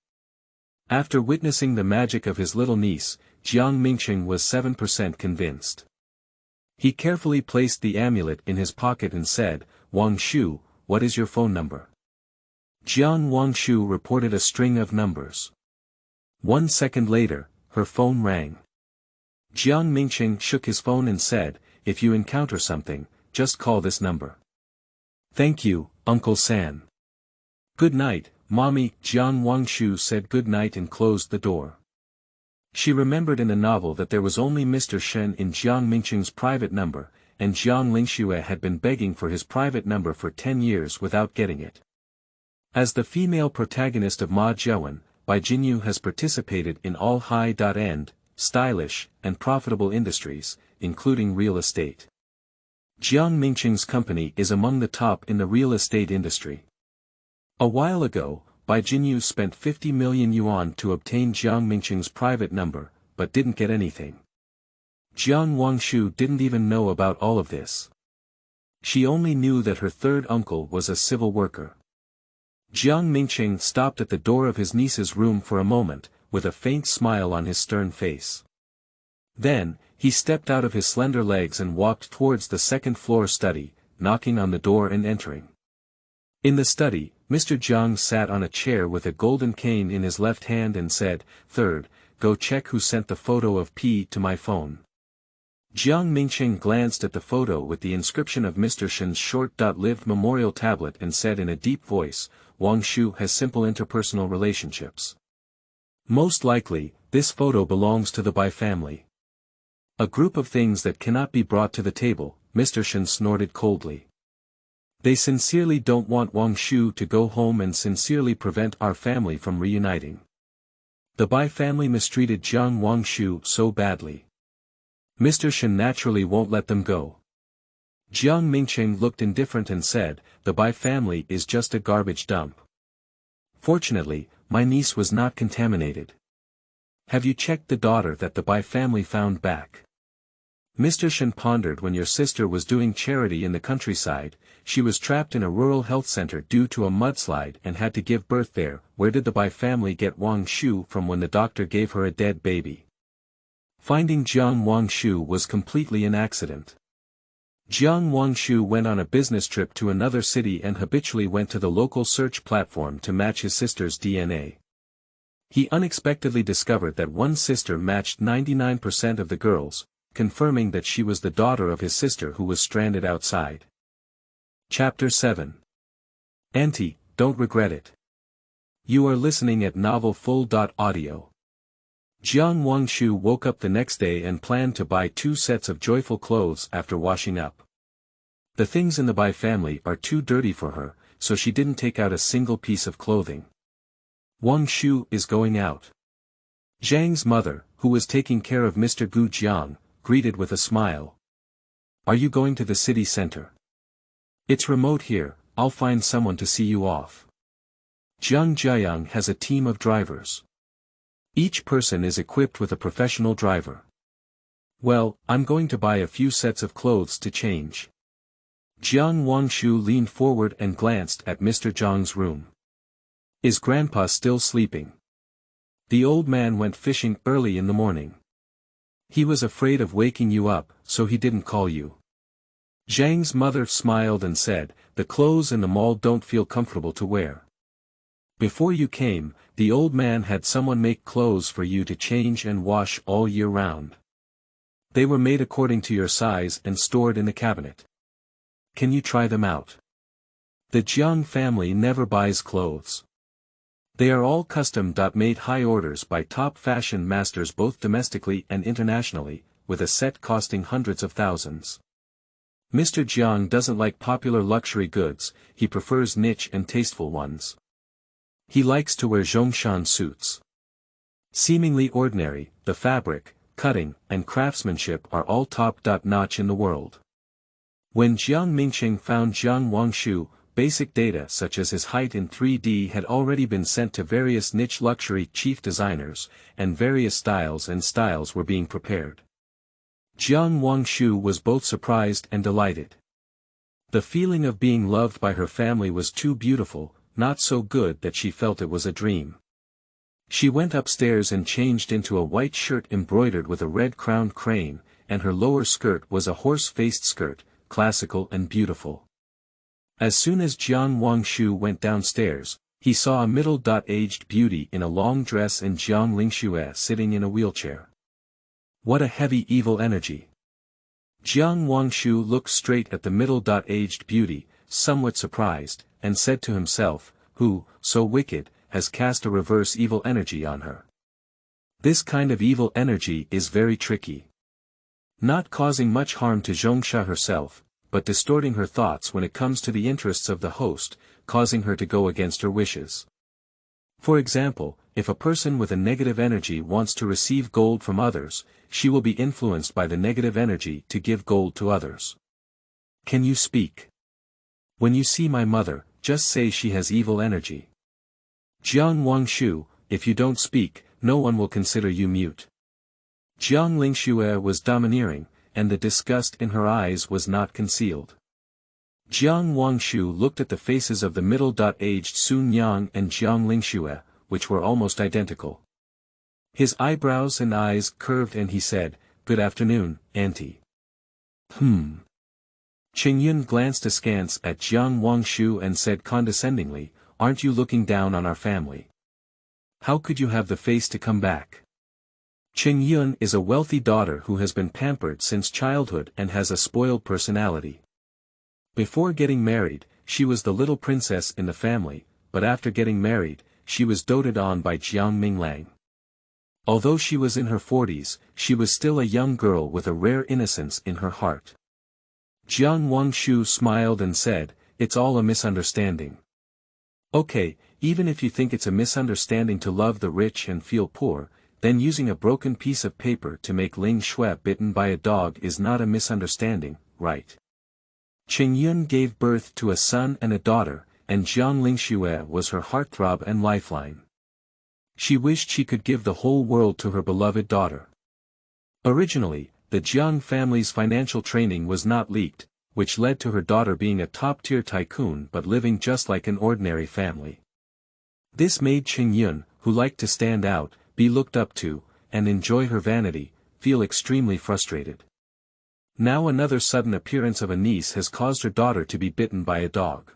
After witnessing the magic of his little niece, Jiang Mingsheng was 7% convinced. He carefully placed the amulet in his pocket and said, "Wangshu, what is your phone number?" Jiang Wangshu reported a string of numbers. 1 second later, her phone rang. Jiang Mingsheng shook his phone and said, "If you encounter something, just call this number." "Thank you, Uncle San." "Good night, Mommy." Jiang Wangshu said good night and closed the door. She remembered in the novel that there was only Mr. Shen in Jiang Mingsheng's private number, and Jiang Lingxue had been begging for his private number for 10 years without getting it. As the female protagonist of Ma Jiawen, Bai Jinyu has participated in all high-end, stylish, and profitable industries, including real estate. Jiang Mingsheng's company is among the top in the real estate industry. A while ago, Bai Jinyu spent 50 million yuan to obtain Jiang Mingsheng's private number, but didn't get anything. Jiang Wangshu didn't even know about all of this. She only knew that her third uncle was a civil worker. Jiang Mingsheng stopped at the door of his niece's room for a moment, with a faint smile on his stern face. Then, he stepped out of his slender legs and walked towards the second-floor study, knocking on the door and entering. In the study, Mr. Jiang sat on a chair with a golden cane in his left hand and said, "Third, go check who sent the photo of P to my phone." Jiang Mingsheng glanced at the photo with the inscription of Mr. Shen's short-lived memorial tablet and said in a deep voice, "Wangshu has simple interpersonal relationships. Most likely, this photo belongs to the Bai family." "A group of things that cannot be brought to the table," Mr. Shen snorted coldly. "They sincerely don't want Wangshu to go home and sincerely prevent our family from reuniting. The Bai family mistreated Jiang Wangshu so badly. Mr. Shen naturally won't let them go." Jiang Mingsheng looked indifferent and said, "The Bai family is just a garbage dump. Fortunately, my niece was not contaminated. Have you checked the daughter that the Bai family found back?" Mr. Shen pondered. "When your sister was doing charity in the countryside, she was trapped in a rural health center due to a mudslide and had to give birth there. Where did the Bai family get Wangshu from when the doctor gave her a dead baby?" Finding Jiang Wangshu was completely an accident. Jiang Wangshu went on a business trip to another city and habitually went to the local search platform to match his sister's DNA. He unexpectedly discovered that one sister matched 99% of the girls, confirming that she was the daughter of his sister who was stranded outside. Chapter 7. Auntie, don't regret it. You are listening at novelfull.audio. Jiang Wangshu woke up the next day and planned to buy 2 sets of joyful clothes after washing up. The things in the Bai family are too dirty for her, so she didn't take out a single piece of clothing. Wangshu is going out. Zhang's mother, who was taking care of Mr. Gu Jiang, greeted with a smile. "Are you going to the city center?" "It's remote here, I'll find someone to see you off." Jiang has a team of drivers. Each person is equipped with a professional driver. "Well, I'm going to buy a few sets of clothes to change." Jiang Wangshu leaned forward and glanced at Mr. Zhang's room. Is Grandpa still sleeping? The old man went fishing early in the morning. He was afraid of waking you up, so he didn't call you. Zhang's mother smiled and said, the clothes in the mall don't feel comfortable to wear. Before you came, the old man had someone make clothes for you to change and wash all year round. They were made according to your size and stored in the cabinet. Can you try them out? The Jiang family never buys clothes. They are all custom-made high orders by top fashion masters both domestically and internationally, with a set costing hundreds of thousands. Mr. Jiang doesn't like popular luxury goods, he prefers niche and tasteful ones. He likes to wear Zhongshan suits. Seemingly ordinary, the fabric, cutting, and craftsmanship are all top-notch in the world. When Jiang Mingshan found Jiang Wangshu, basic data such as his height in 3D had already been sent to various niche luxury chief designers, and various styles were being prepared. Jiang Wangshu was both surprised and delighted. The feeling of being loved by her family was too beautiful, not so good that she felt it was a dream. She went upstairs and changed into a white shirt embroidered with a red-crowned crane, and her lower skirt was a horse-faced skirt, classical and beautiful. As soon as Jiang Wangshu went downstairs, he saw a middle-aged beauty in a long dress and Jiang Lingshu sitting in a wheelchair. What a heavy evil energy. Jiang Wangshu looked straight at the middle-aged beauty, somewhat surprised, and said to himself, who, so wicked, has cast a reverse evil energy on her? This kind of evil energy is very tricky. Not causing much harm to Zhongsha herself, but distorting her thoughts when it comes to the interests of the host, causing her to go against her wishes. For example, if a person with a negative energy wants to receive gold from others, she will be influenced by the negative energy to give gold to others. Can you speak? When you see my mother, just say she has evil energy. Jiang Wangshu, if you don't speak, no one will consider you mute. Jiang Lingshu was domineering, and the disgust in her eyes was not concealed. Jiang Wangshu looked at the faces of the middle-aged Sun Yang and Jiang Lingshu, which were almost identical. His eyebrows and eyes curved and he said, "Good afternoon, Auntie." Qingyun glanced askance at Jiang Wangshu and said condescendingly, "Aren't you looking down on our family? How could you have the face to come back?" Qingyun is a wealthy daughter who has been pampered since childhood and has a spoiled personality. Before getting married, she was the little princess in the family, but after getting married, she was doted on by Jiang Minglang. Although she was in her 40s, she was still a young girl with a rare innocence in her heart. Jiang Wangshu smiled and said, "It's all a misunderstanding." Okay, even if you think it's a misunderstanding to love the rich and feel poor, then using a broken piece of paper to make Ling Shui bitten by a dog is not a misunderstanding, right? Qingyun gave birth to a son and a daughter, and Jiang Lingshu was her heartthrob and lifeline. She wished she could give the whole world to her beloved daughter. Originally, the Jiang family's financial training was not leaked, which led to her daughter being a top-tier tycoon but living just like an ordinary family. This made Qingyun, who liked to stand out, be looked up to, and enjoy her vanity, feel extremely frustrated. Now another sudden appearance of a niece has caused her daughter to be bitten by a dog.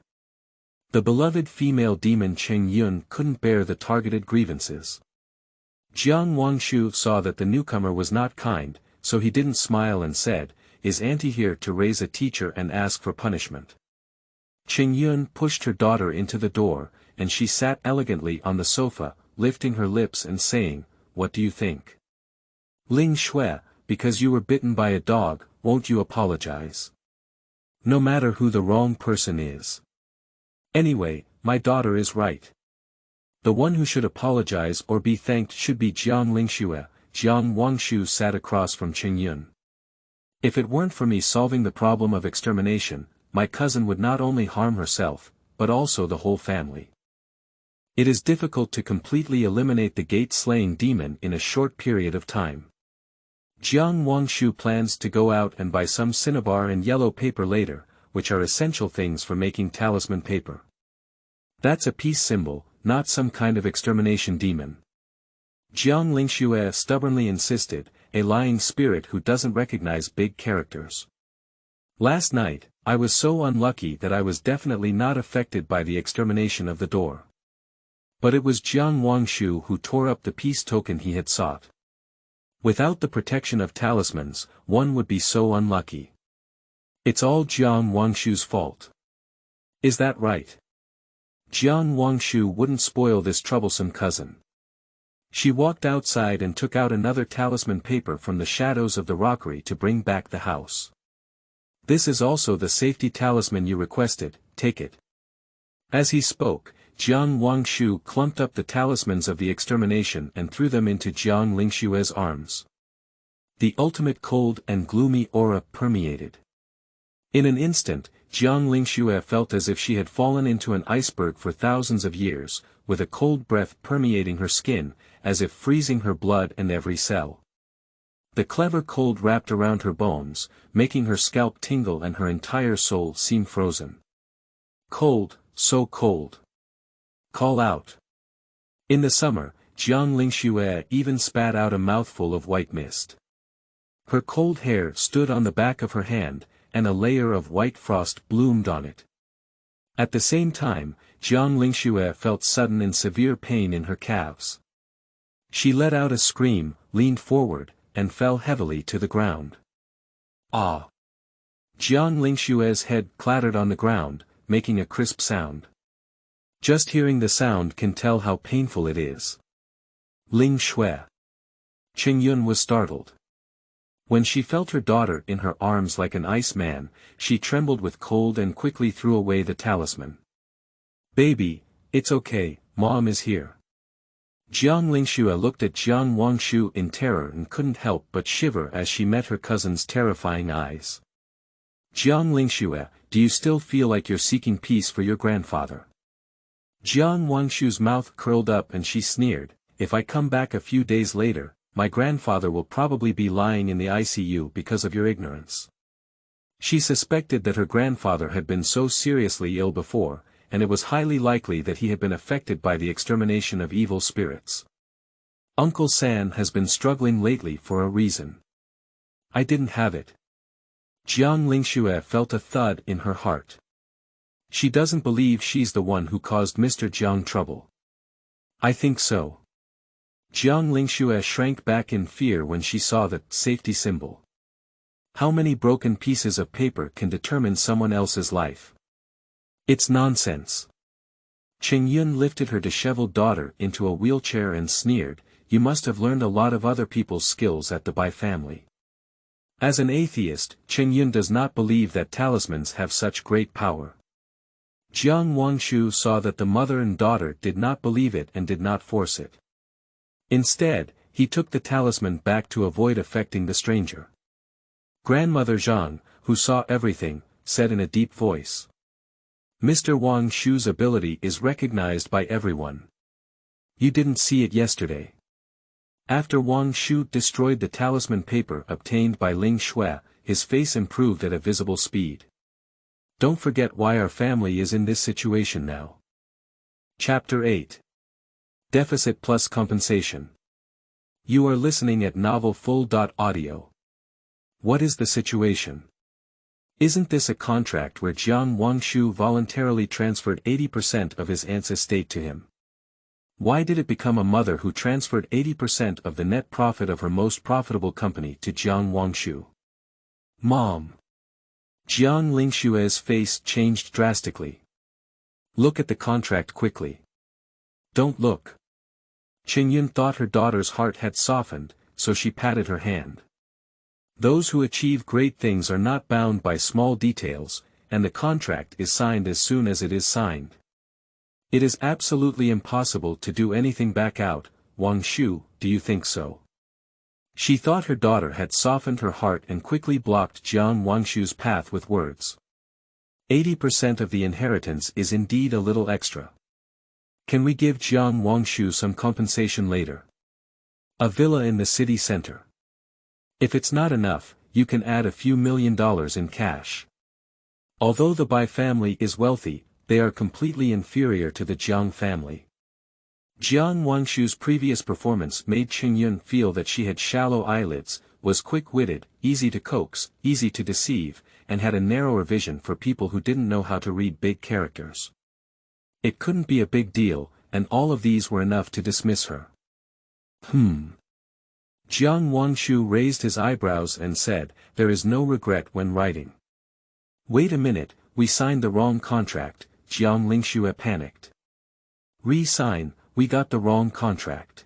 The beloved female demon Qingyun couldn't bear the targeted grievances. Jiang Wangshu saw that the newcomer was not kind, so he didn't smile and said, "Is Auntie here to raise a teacher and ask for punishment?" Qingyun pushed her daughter into the door, and she sat elegantly on the sofa, lifting her lips and saying, "What do you think? Ling Shui, because you were bitten by a dog, won't you apologize? No matter who the wrong person is. Anyway, my daughter is right. The one who should apologize or be thanked should be Jiang Lingshu." Jiang Wangshu sat across from Qingyun. "If it weren't for me solving the problem of extermination, my cousin would not only harm herself, but also the whole family. It is difficult to completely eliminate the gate-slaying demon in a short period of time. Jiang Wangshu plans to go out and buy some cinnabar and yellow paper later, which are essential things for making talisman paper. That's a peace symbol, not some kind of extermination demon. Jiang Wangshu stubbornly insisted, a lying spirit who doesn't recognize big characters. Last night, I was so unlucky that I was definitely not affected by the extermination of the door. But it was Jiang Wangshu who tore up the peace token he had sought. Without the protection of talismans, one would be so unlucky. It's all Jiang Wangshu's fault. Is that right? Jiang Wangshu wouldn't spoil this troublesome cousin. She walked outside and took out another talisman paper from the shadows of the rockery to bring back the house. This is also the safety talisman you requested, take it. As he spoke, Jiang Wangshu clumped up the talismans of the extermination and threw them into Jiang Wangshu's arms. The ultimate cold and gloomy aura permeated. In an instant, Jiang Wangshu felt as if she had fallen into an iceberg for thousands of years, with a cold breath permeating her skin, as if freezing her blood and every cell. The clever cold wrapped around her bones, making her scalp tingle and her entire soul seem frozen. Cold, so cold. Call out. In the summer, Jiang Wangshu even spat out a mouthful of white mist. Her cold hair stood on the back of her hand, and a layer of white frost bloomed on it. At the same time, Jiang Wangshu felt sudden and severe pain in her calves. She let out a scream, leaned forward, and fell heavily to the ground. Ah! Jiang Wangshu's head clattered on the ground, making a crisp sound. Just hearing the sound can tell how painful it is. Ling Shui. Qingyun was startled. When she felt her daughter in her arms like an ice man, she trembled with cold and quickly threw away the talisman. Baby, it's okay, Mom is here. Jiang Wangshu looked at Jiang Wangshu in terror and couldn't help but shiver as she met her cousin's terrifying eyes. Jiang Wangshu, do you still feel like you're seeking peace for your grandfather? Jiang Wangshu's mouth curled up and she sneered, if I come back a few days later, my grandfather will probably be lying in the ICU because of your ignorance. She suspected that her grandfather had been so seriously ill before, and it was highly likely that he had been affected by the extermination of evil spirits. Uncle San has been struggling lately for a reason. I didn't have it. Jiang Wangshu felt a thud in her heart. She doesn't believe she's the one who caused Mr. Jiang trouble. I think so. Jiang Wangshu shrank back in fear when she saw the safety symbol. How many broken pieces of paper can determine someone else's life? It's nonsense. Qingyun lifted her disheveled daughter into a wheelchair and sneered, you must have learned a lot of other people's skills at the Bai family. As an atheist, Qingyun does not believe that talismans have such great power. Jiang Wangshu saw that the mother and daughter did not believe it and did not force it. Instead, he took the talisman back to avoid affecting the stranger. Grandmother Zhang, who saw everything, said in a deep voice. Mr. Wangshu's ability is recognized by everyone. You didn't see it yesterday. After Wangshu destroyed the talisman paper obtained by Ling Shui, his face improved at a visible speed. Don't forget why our family is in this situation now. Chapter 8. Deficit+Compensation. You are listening at novelfull.audio. What is the situation? Isn't this a contract where Jiang Wangshu voluntarily transferred 80% of his aunt's estate to him? Why did it become a mother who transferred 80% of the net profit of her most profitable company to Jiang Wangshu? Mom. Jiang Wangshu's face changed drastically. Look at the contract quickly. Don't look. Qingyun thought her daughter's heart had softened, so she patted her hand. Those who achieve great things are not bound by small details, and the contract is signed as soon as it is signed. It is absolutely impossible to do anything back out. Wangshu, do you think so? She thought her daughter had softened her heart and quickly blocked Jiang Wangshu's path with words. 80% of the inheritance is indeed a little extra. Can we give Jiang Wangshu some compensation later? A villa in the city center. If it's not enough, you can add a few $1 million in cash. Although the Bai family is wealthy, they are completely inferior to the Jiang family. Jiang Wangshu's previous performance made Qingyun feel that she had shallow eyelids, was quick-witted, easy to coax, easy to deceive, and had a narrower vision for people who didn't know how to read big characters. It couldn't be a big deal, and all of these were enough to dismiss her. Jiang Wangshu raised his eyebrows and said, "There is no regret when writing." "Wait a minute, we signed the wrong contract," Jiang Lingshu panicked. "Re-sign, we got the wrong contract."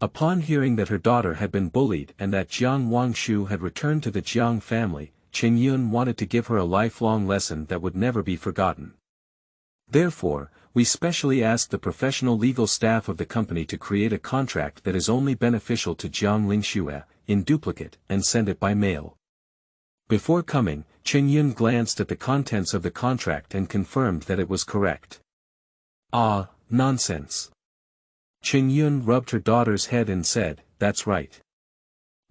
Upon hearing that her daughter had been bullied and that Jiang Wangshu had returned to the Jiang family, Qingyun wanted to give her a lifelong lesson that would never be forgotten. "Therefore, we specially asked the professional legal staff of the company to create a contract that is only beneficial to Jiang Lingshu, in duplicate, and send it by mail." Before coming, Qingyun glanced at the contents of the contract and confirmed that it was correct. "Ah, nonsense." Qingyun rubbed her daughter's head and said, "That's right."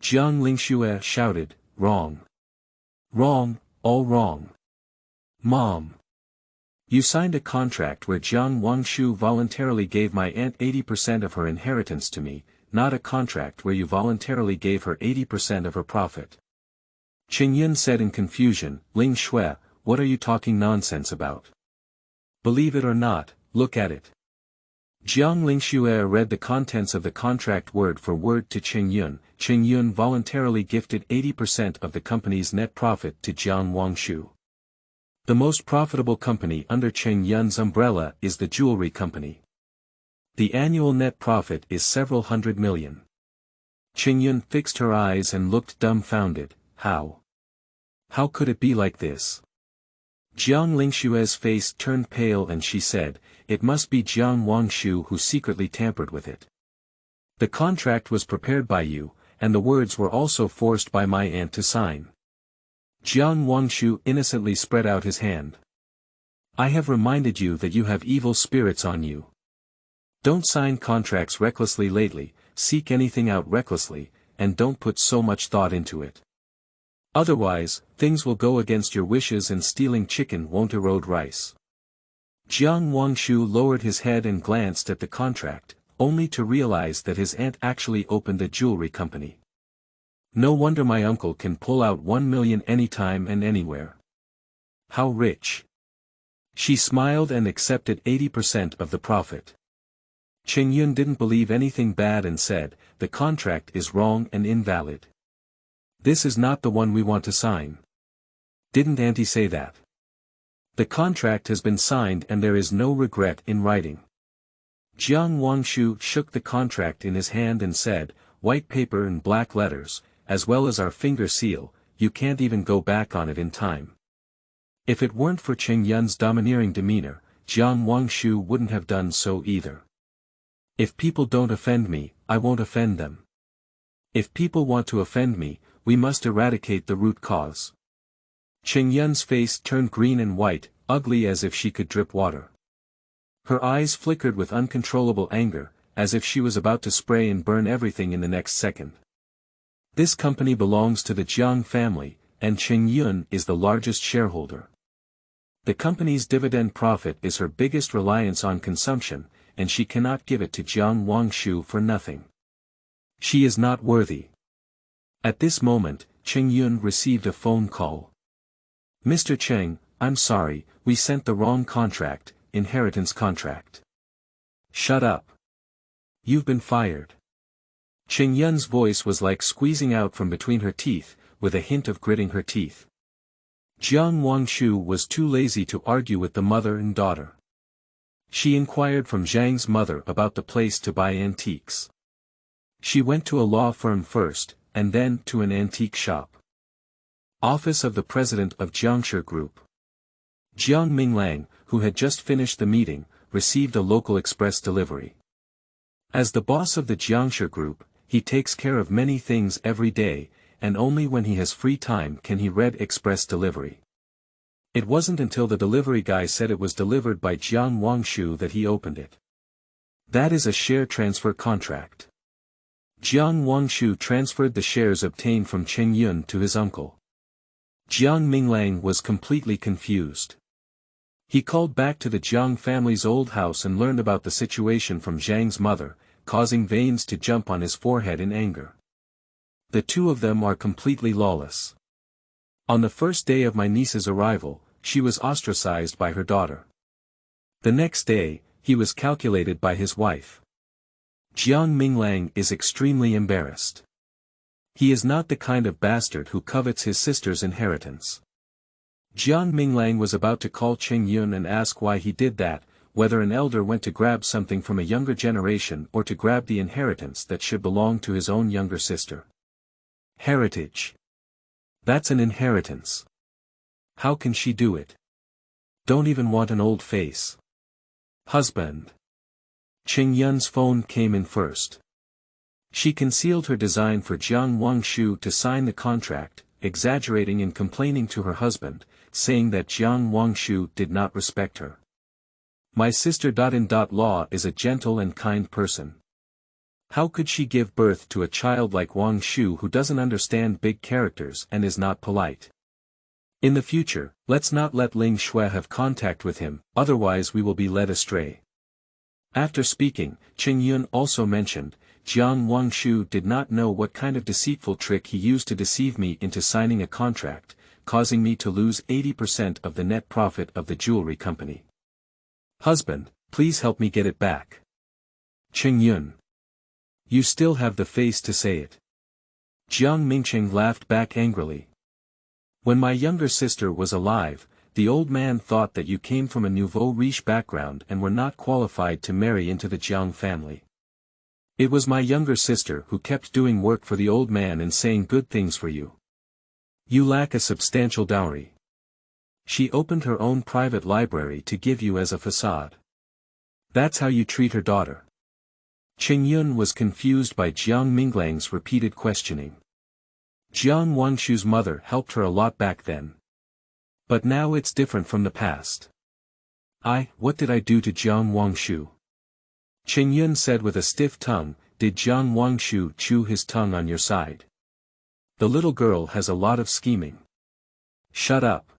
Jiang Lingshu shouted, "Wrong. Wrong, all wrong. Mom. You signed a contract where Jiang Wangshu voluntarily gave my aunt 80% of her inheritance to me, not a contract where you voluntarily gave her 80% of her profit." Qingyun said in confusion, "Ling Shui, what are you talking nonsense about? Believe it or not, look at it." Jiang Lingshu read the contents of the contract word for word to Qingyun. Qingyun voluntarily gifted 80% of the company's net profit to Jiang Wangshu. The most profitable company under Qingyun's umbrella is the jewelry company. The annual net profit is several hundred million. Qingyun fixed her eyes and looked dumbfounded. How? How could it be like this? Jiang Lingshu's face turned pale and she said, "It must be Jiang Wangshu who secretly tampered with it. The contract was prepared by you, and the words were also forced by my aunt to sign." Jiang Wangshu innocently spread out his hand. "I have reminded you that you have evil spirits on you. Don't sign contracts recklessly lately, seek anything out recklessly, and don't put so much thought into it. Otherwise, things will go against your wishes and stealing chicken won't erode rice." Jiang Wangshu lowered his head and glanced at the contract, only to realize that his aunt actually opened a jewelry company. "No wonder my uncle can pull out 1 million anytime and anywhere. How rich." She smiled and accepted 80% of the profit. Qingyun didn't believe anything bad and said, "The contract is wrong and invalid. This is not the one we want to sign. Didn't Auntie say that? The contract has been signed and there is no regret in writing." Jiang Wangshu shook the contract in his hand and said, "White paper and black letters, as well as our finger seal, you can't even go back on it in time." If it weren't for Qingyun's domineering demeanor, Jiang Wangshu wouldn't have done so either. "If people don't offend me, I won't offend them. If people want to offend me, we must eradicate the root cause." Qingyun's face turned green and white, ugly as if she could drip water. Her eyes flickered with uncontrollable anger, as if she was about to spray and burn everything in the next second. This company belongs to the Jiang family, and Qingyun is the largest shareholder. The company's dividend profit is her biggest reliance on consumption, and she cannot give it to Jiang Wangshu for nothing. She is not worthy. At this moment, Qingyun received a phone call. "Mr. Cheng, I'm sorry, we sent the wrong contract, inheritance contract." "Shut up. You've been fired." Qingyun's voice was like squeezing out from between her teeth, with a hint of gritting her teeth. Jiang Wangshu was too lazy to argue with the mother and daughter. She inquired from Zhang's mother about the place to buy antiques. She went to a law firm first, and then to an antique shop. Office of the President of Jiangshi Group. Jiang Minglang, who had just finished the meeting, received a local express delivery. As the boss of the Jiangshi Group, he takes care of many things every day, and only when he has free time can he read express delivery. It wasn't until the delivery guy said it was delivered by Jiang Wangshu that he opened it. That is a share transfer contract. Jiang Wangshu transferred the shares obtained from Qingyun to his uncle. Jiang Minglang was completely confused. He called back to the Jiang family's old house and learned about the situation from Zhang's mother, causing veins to jump on his forehead in anger. The two of them are completely lawless. On the first day of my niece's arrival, she was ostracized by her daughter. The next day, he was calculated by his wife. Jiang Minglang is extremely embarrassed. He is not the kind of bastard who covets his sister's inheritance. Jiang Minglang was about to call Qianjin and ask why he did that, whether an elder went to grab something from a younger generation or to grab the inheritance that should belong to his own younger sister. Heritage. That's an inheritance. How can she do it? Don't even want an old face. Husband. Qianjin's phone came in first. She concealed her design for Jiang Wangshu to sign the contract, exaggerating and complaining to her husband, saying that Jiang Wangshu did not respect her. My sister.in.law is a gentle and kind person. How could she give birth to a child like Wangshu who doesn't understand big characters and is not polite? In the future, let's not let Ling Shui have contact with him, otherwise we will be led astray. After speaking, Qianjin also mentioned, Jiang Wangshu did not know what kind of deceitful trick he used to deceive me into signing a contract, causing me to lose 80% of the net profit of the jewelry company. Husband, please help me get it back. Qianjin. You still have the face to say it. Jiang Mingcheng laughed back angrily. When my younger sister was alive, the old man thought that you came from a nouveau riche background and were not qualified to marry into the Jiang family. It was my younger sister who kept doing work for the old man and saying good things for you. You lack a substantial dowry. She opened her own private library to give you as a facade. That's how you treat her daughter. Qianjin was confused by Jiang Minglang's repeated questioning. Jiang Wangshu's mother helped her a lot back then. But now it's different from the past. What did I do to Jiang Wangshu? Qianjin said with a stiff tongue, did Jiang Wangshu chew his tongue on your side? The little girl has a lot of scheming. Shut up.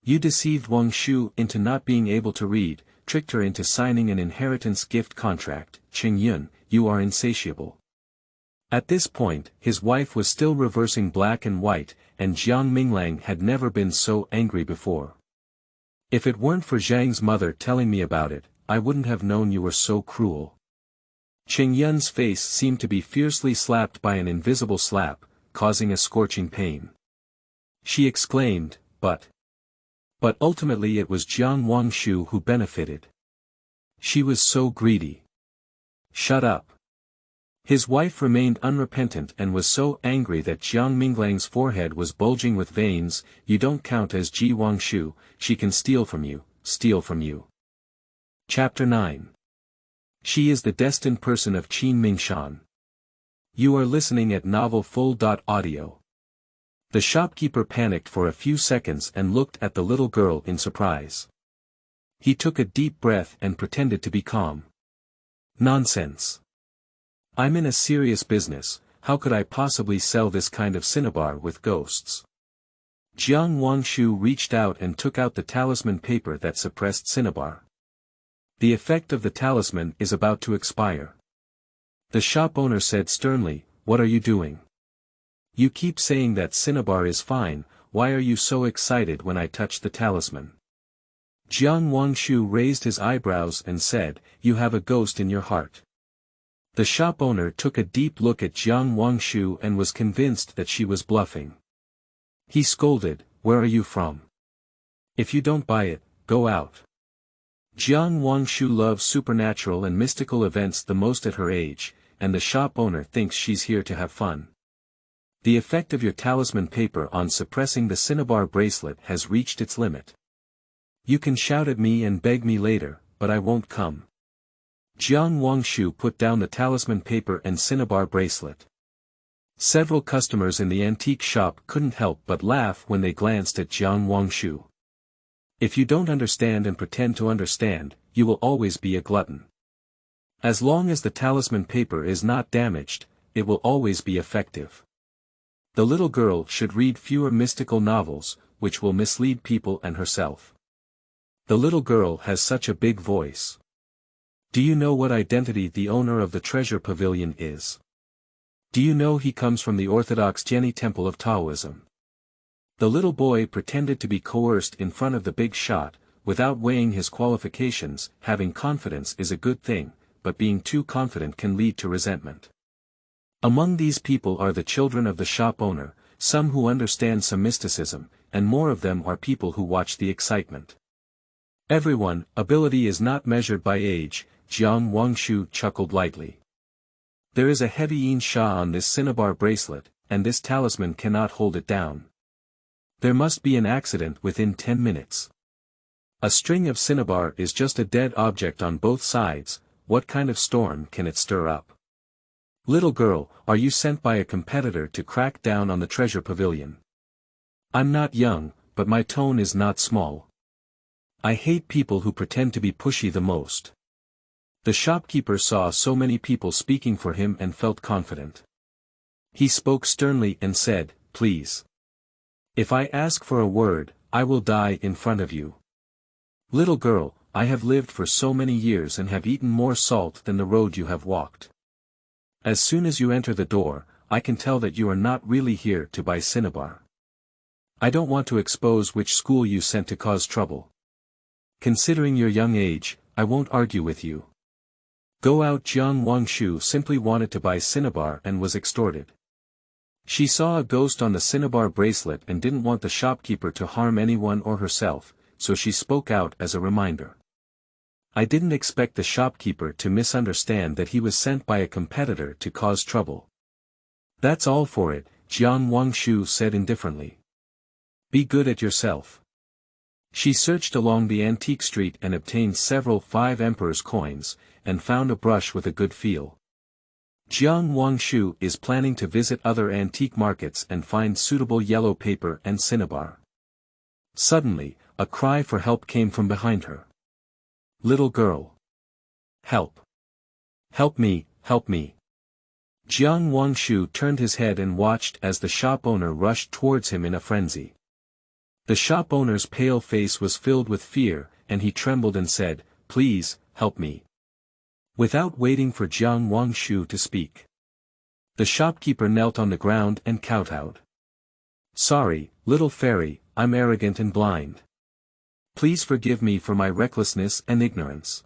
You deceived Wangshu into not being able to read, tricked her into signing an inheritance gift contract. Qianjin, you are insatiable. At this point, his wife was still reversing black and white, and Jiang Minglang had never been so angry before. If it weren't for Zhang's mother telling me about it, I wouldn't have known you were so cruel. Qianjin's face seemed to be fiercely slapped by an invisible slap, causing a scorching pain. She exclaimed, But ultimately it was Jiang Wangshu who benefited. She was so greedy. Shut up. His wife remained unrepentant and was so angry that Jiang Minglang's forehead was bulging with veins. You don't count as Ji Wangshu, she can steal from you, steal from you. Chapter 9. She is the destined person of Qin Mingshan. You are listening at novel full.audio. The shopkeeper panicked for a few seconds and looked at the little girl in surprise. He took a deep breath and pretended to be calm. Nonsense. I'm in a serious business, how could I possibly sell this kind of cinnabar with ghosts? Jiang Wangshu reached out and took out the talisman paper that suppressed cinnabar. The effect of the talisman is about to expire. The shop owner said sternly, what are you doing? You keep saying that cinnabar is fine, why are you so excited when I touch the talisman? Jiang Wangshu raised his eyebrows and said, you have a ghost in your heart. The shop owner took a deep look at Jiang Wangshu and was convinced that she was bluffing. He scolded, where are you from? If you don't buy it, go out. Jiang Wangshu loves supernatural and mystical events the most at her age, and the shop owner thinks she's here to have fun. The effect of your talisman paper on suppressing the cinnabar bracelet has reached its limit. You can shout at me and beg me later, but I won't come. Jiang Wangshu put down the talisman paper and cinnabar bracelet. Several customers in the antique shop couldn't help but laugh when they glanced at Jiang Wangshu. If you don't understand and pretend to understand, you will always be a glutton. As long as the talisman paper is not damaged, it will always be effective. The little girl should read fewer mystical novels, which will mislead people and herself. The little girl has such a big voice. Do you know what identity the owner of the treasure pavilion is? Do you know he comes from the orthodox Jiang temple of Taoism? The little boy pretended to be coerced in front of the big shot, without weighing his qualifications. Having confidence is a good thing, but being too confident can lead to resentment. Among these people are the children of the shop owner, some who understand some mysticism, and more of them are people who watch the excitement. Everyone, ability is not measured by age, Jiang Wangshu chuckled lightly. There is a heavy sha on this cinnabar bracelet, and this talisman cannot hold it down. There must be an accident within 10 minutes. A string of cinnabar is just a dead object on both sides. What kind of storm can it stir up? Little girl, are you sent by a competitor to crack down on the treasure pavilion? I'm not young, but my tone is not small. I hate people who pretend to be pushy the most. The shopkeeper saw so many people speaking for him and felt confident. He spoke sternly and said, please. If I ask for a word, I will die in front of you. Little girl, I have lived for so many years and have eaten more salt than the road you have walked. As soon as you enter the door, I can tell that you are not really here to buy cinnabar. I don't want to expose which school you sent to cause trouble. Considering your young age, I won't argue with you. Go out. Jiang Wangshu simply wanted to buy cinnabar and was extorted. She saw a ghost on the cinnabar bracelet and didn't want the shopkeeper to harm anyone or herself, so she spoke out as a reminder. I didn't expect the shopkeeper to misunderstand that he was sent by a competitor to cause trouble. That's all for it, Jiang Wangshu said indifferently. Be good at yourself. She searched along the antique street and obtained several 5 emperor's coins, and found a brush with a good feel. Jiang Wangshu is planning to visit other antique markets and find suitable yellow paper and cinnabar. Suddenly, a cry for help came from behind her. Little girl. Help. Help me, help me. Jiang Wangshu turned his head and watched as the shop owner rushed towards him in a frenzy. The shop owner's pale face was filled with fear, and he trembled and said, please, help me. Without waiting for Jiang Wangshu to speak, the shopkeeper knelt on the ground and kowtowed. Sorry, little fairy, I'm arrogant and blind. Please forgive me for my recklessness and ignorance.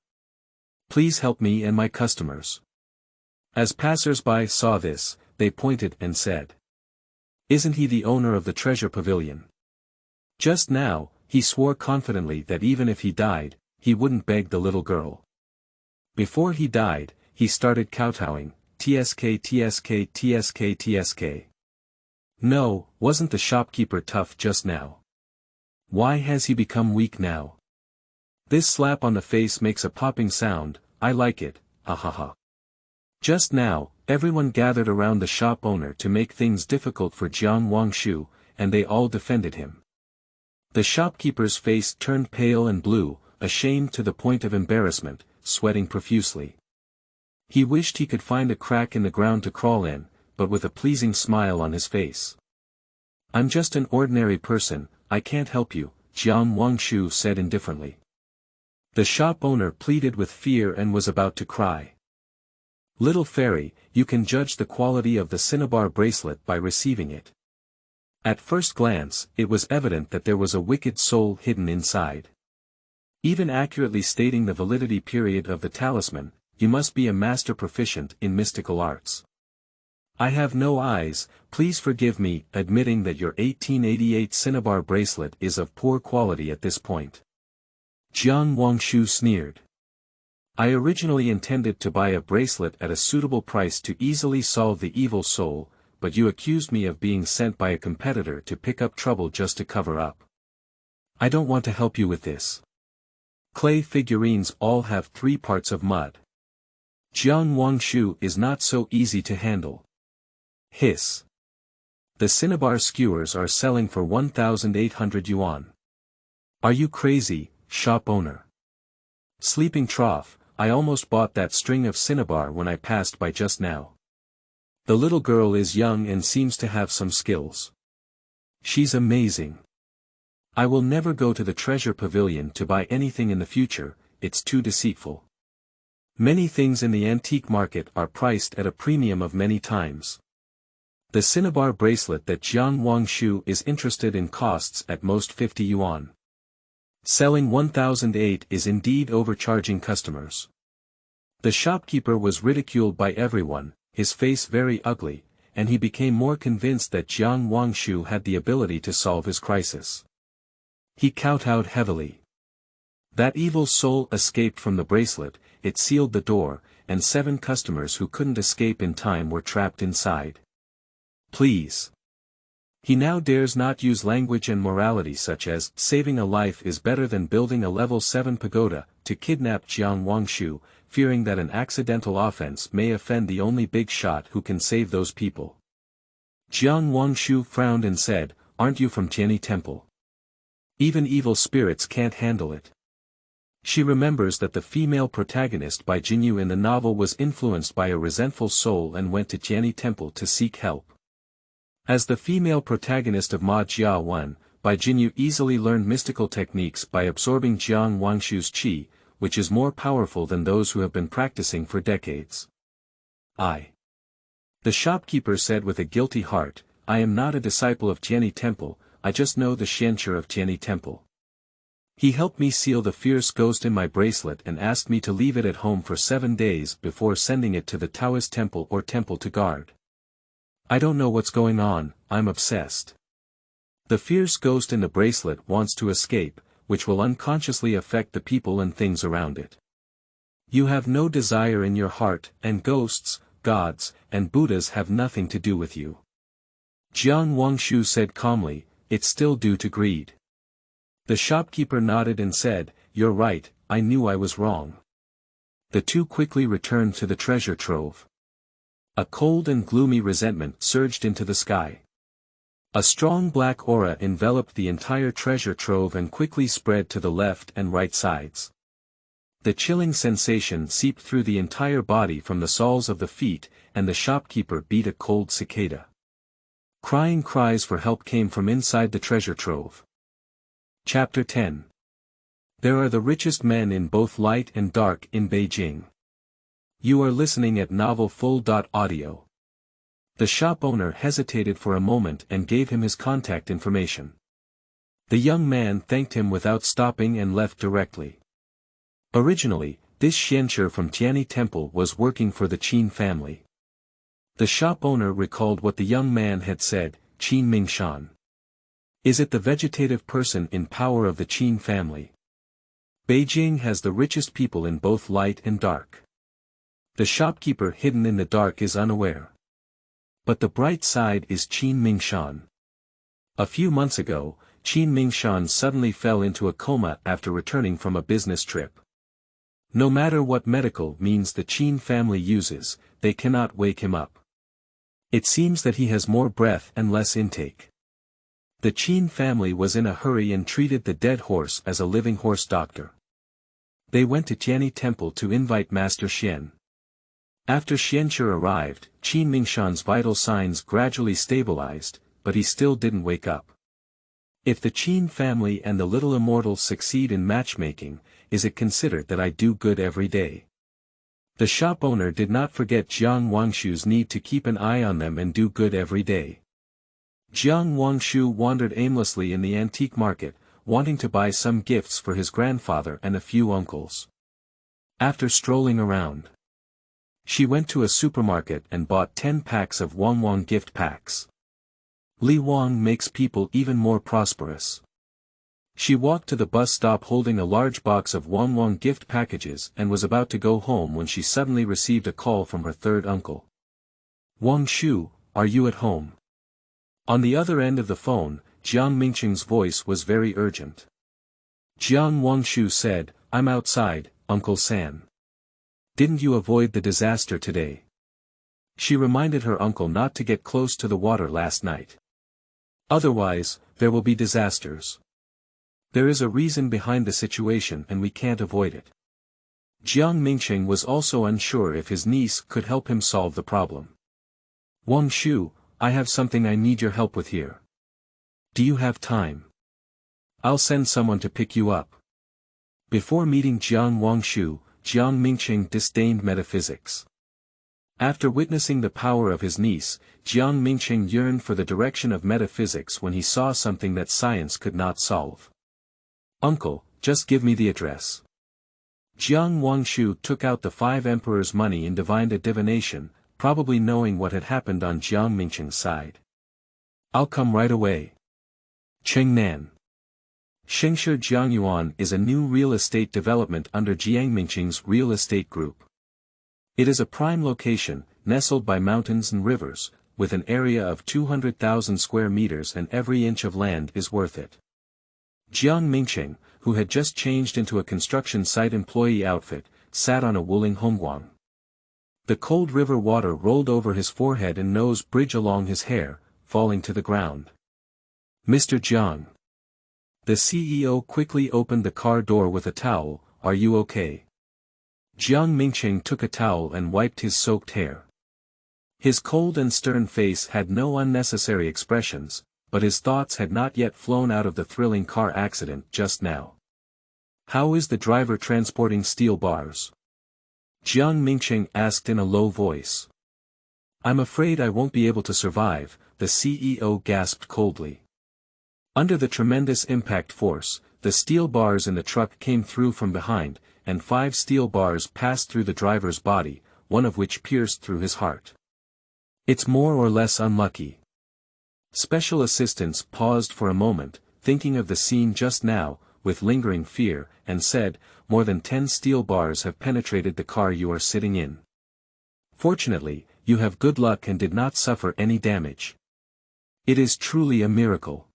Please help me and my customers. As passers-by saw this, they pointed and said, isn't he the owner of the treasure pavilion? Just now, he swore confidently that even if he died, he wouldn't beg the little girl. Before he died, he started kowtowing, tsk tsk tsk tsk. No, wasn't the shopkeeper tough just now? Why has he become weak now? This slap on the face makes a popping sound, I like it, ha ha ha. Just now, everyone gathered around the shop owner to make things difficult for Jiang Wangshu, and they all defended him. The shopkeeper's face turned pale and blue, ashamed to the point of embarrassment, sweating profusely. He wished he could find a crack in the ground to crawl in, but with a pleasing smile on his face. I'm just an ordinary person, I can't help you, Jiang Wangshu said indifferently. The shop owner pleaded with fear and was about to cry. Little fairy, you can judge the quality of the cinnabar bracelet by receiving it. At first glance, it was evident that there was a wicked soul hidden inside. Even accurately stating the validity period of the talisman, you must be a master proficient in mystical arts. I have no eyes, please forgive me, admitting that your 1888 cinnabar bracelet is of poor quality at this point. Jiang Wangshu sneered. I originally intended to buy a bracelet at a suitable price to easily solve the evil soul, but you accused me of being sent by a competitor to pick up trouble just to cover up. I don't want to help you with this. Clay figurines all have 3 parts of mud. Jiang Wangshu is not so easy to handle. Hiss. The cinnabar skewers are selling for 1,800 yuan. Are you crazy, shop owner? Sleeping trough, I almost bought that string of cinnabar when I passed by just now. The little girl is young and seems to have some skills. She's amazing. I will never go to the treasure pavilion to buy anything in the future, it's too deceitful. Many things in the antique market are priced at a premium of many times. The cinnabar bracelet that Jiang Wangshu is interested in costs at most 50 yuan. Selling 1,008 is indeed overcharging customers. The shopkeeper was ridiculed by everyone, his face very ugly, and he became more convinced that Jiang Wangshu had the ability to solve his crisis. He kowtowed heavily. That evil soul escaped from the bracelet, it sealed the door, and 7 customers who couldn't escape in time were trapped inside. Please. He now dares not use language and morality such as, saving a life is better than building a level 7 pagoda, to kidnap Jiang Wangshu, fearing that an accidental offense may offend the only big shot who can save those people. Jiang Wangshu frowned and said, "Aren't you from Tianyi Temple? Even evil spirits can't handle it." She remembers that the female protagonist by Jinyu in the novel was influenced by a resentful soul and went to Tianyi Temple to seek help. As the female protagonist of Ma Jia Wen, Bai Jinyu easily learned mystical techniques by absorbing Jiang Wangshu's qi, which is more powerful than those who have been practicing for decades. The shopkeeper said with a guilty heart, "I am not a disciple of Tianyi Temple, I just know the xianqi of Tianyi Temple. He helped me seal the fierce ghost in my bracelet and asked me to leave it at home for 7 days before sending it to the Taoist temple or temple to guard. I don't know what's going on, I'm obsessed. The fierce ghost in the bracelet wants to escape, which will unconsciously affect the people and things around it. You have no desire in your heart, and ghosts, gods, and Buddhas have nothing to do with you." Jiang Wangshu said calmly, "It's still due to greed." The shopkeeper nodded and said, "You're right, I knew I was wrong." The two quickly returned to the treasure trove. A cold and gloomy resentment surged into the sky. A strong black aura enveloped the entire treasure trove and quickly spread to the left and right sides. The chilling sensation seeped through the entire body from the soles of the feet, and the shopkeeper beat a cold cicada. Crying cries for help came from inside the treasure trove. Chapter 10. There are the richest men in both light and dark in Beijing. You are listening at novelfull.audio. The shop owner hesitated for a moment and gave him his contact information. The young man thanked him without stopping and left directly. Originally, this xianqi from Tianyi Temple was working for the Qin family. The shop owner recalled what the young man had said, "Qin Mingshan. Is it the vegetative person in power of the Qin family? Beijing has the richest people in both light and dark. The shopkeeper hidden in the dark is unaware. But the bright side is Qin Mingshan. A few months ago, Qin Mingshan suddenly fell into a coma after returning from a business trip. No matter what medical means the Qin family uses, they cannot wake him up. It seems that he has more breath and less intake. The Qin family was in a hurry and treated the dead horse as a living horse doctor. They went to Tianyi Temple to invite Master Xian. After Xianqi arrived, Qin Mingshan's vital signs gradually stabilized, but he still didn't wake up. If the Qin family and the little immortals succeed in matchmaking, is it considered that I do good every day? The shop owner did not forget Jiang Wangshu's need to keep an eye on them and do good every day. Jiang Wangshu wandered aimlessly in the antique market, wanting to buy some gifts for his grandfather and a few uncles. After strolling around, she went to a supermarket and bought 10 packs of Wang gift packs. Li Wang makes people even more prosperous. She walked to the bus stop holding a large box of Wang gift packages and was about to go home when she suddenly received a call from her third uncle. "Wangshu, are you at home?" On the other end of the phone, Jiang Mingqing's voice was very urgent. Jiang Wangshu said, "I'm outside, Uncle San. Didn't you avoid the disaster today?" She reminded her uncle not to get close to the water last night. "Otherwise, there will be disasters. There is a reason behind the situation and we can't avoid it." Jiang Mingqing was also unsure if his niece could help him solve the problem. Wangshu, I have something I need your help with here. Do you have time? I'll send someone to pick you up. Before meeting Jiang Wangshu, Jiang Mingshan disdained metaphysics. After witnessing the power of his niece, Jiang Mingshan yearned for the direction of metaphysics when he saw something that science could not solve. Uncle, just give me the address. Jiang Wangshu took out the 5 emperors' money and divined a divination, probably knowing what had happened on Jiang Mingshan's side. I'll come right away. Chengnan. Shengshe Jiangyuan is a new real estate development under Jiang Mingshan's real estate group. It is a prime location, nestled by mountains and rivers, with an area of 200,000 square meters, and every inch of land is worth it. Jiang Mingshan, who had just changed into a construction site employee outfit, sat on a Wuling Hongguang. The cold river water rolled over his forehead and nose bridge along his hair, falling to the ground. Mr. Jiang. The CEO quickly opened the car door with a towel. Are you okay? Jiang Mingshan took a towel and wiped his soaked hair. His cold and stern face had no unnecessary expressions, but his thoughts had not yet flown out of the thrilling car accident just now. How is the driver transporting steel bars? Jiang Mingshan asked in a low voice. I'm afraid I won't be able to survive, the CEO gasped coldly. Under the tremendous impact force, the steel bars in the truck came through from behind, and 5 steel bars passed through the driver's body, one of which pierced through his heart. It's more or less unlucky. Special assistants paused for a moment, thinking of the scene just now, with lingering fear, and said, more than 10 steel bars have penetrated the car you are sitting in. Fortunately, you have good luck and did not suffer any damage. It is truly a miracle.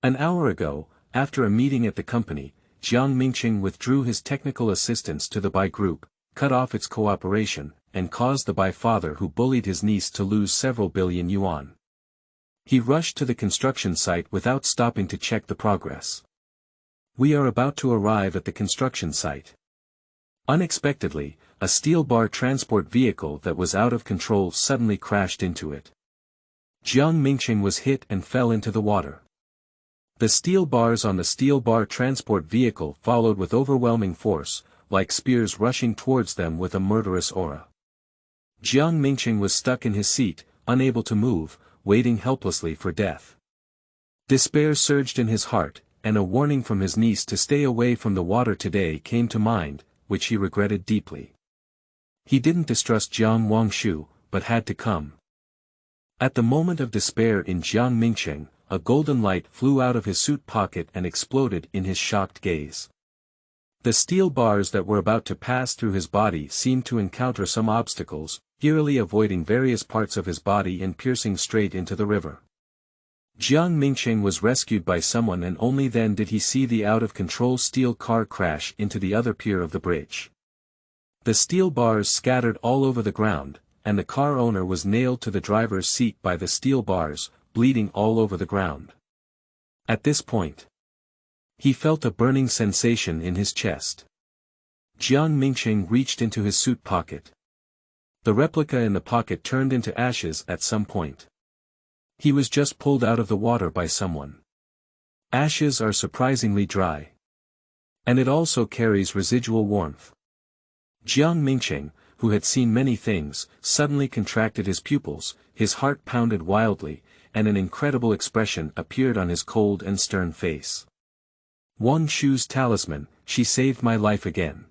An hour ago, after a meeting at the company, Jiang Mingshan withdrew his technical assistance to the Bai group, cut off its cooperation, and caused the Bai father who bullied his niece to lose several billion yuan. He rushed to the construction site without stopping to check the progress. We are about to arrive at the construction site. Unexpectedly, a steel bar transport vehicle that was out of control suddenly crashed into it. Jiang Mingshan was hit and fell into the water. The steel bars on the steel bar transport vehicle followed with overwhelming force, like spears rushing towards them with a murderous aura. Jiang Mingshan was stuck in his seat, unable to move, waiting helplessly for death. Despair surged in his heart, and a warning from his niece to stay away from the water today came to mind, which he regretted deeply. He didn't distrust Jiang Wangshu, but had to come. At the moment of despair in Jiang Mingshan, a golden light flew out of his suit pocket and exploded in his shocked gaze. The steel bars that were about to pass through his body seemed to encounter some obstacles, eerily avoiding various parts of his body and piercing straight into the river. Jiang Mingshan was rescued by someone, and only then did he see the out-of-control steel car crash into the other pier of the bridge. The steel bars scattered all over the ground, and the car owner was nailed to the driver's seat by the steel bars, bleeding all over the ground. At this point, he felt a burning sensation in his chest. Jiang Mingshan reached into his suit pocket. The replica in the pocket turned into ashes at some point. He was just pulled out of the water by someone. Ashes are surprisingly dry. And it also carries residual warmth. Jiang Mingshan, who had seen many things, suddenly contracted his pupils, his heart pounded wildly, and an incredible expression appeared on his cold and stern face. Wangshu's talisman, she saved my life again.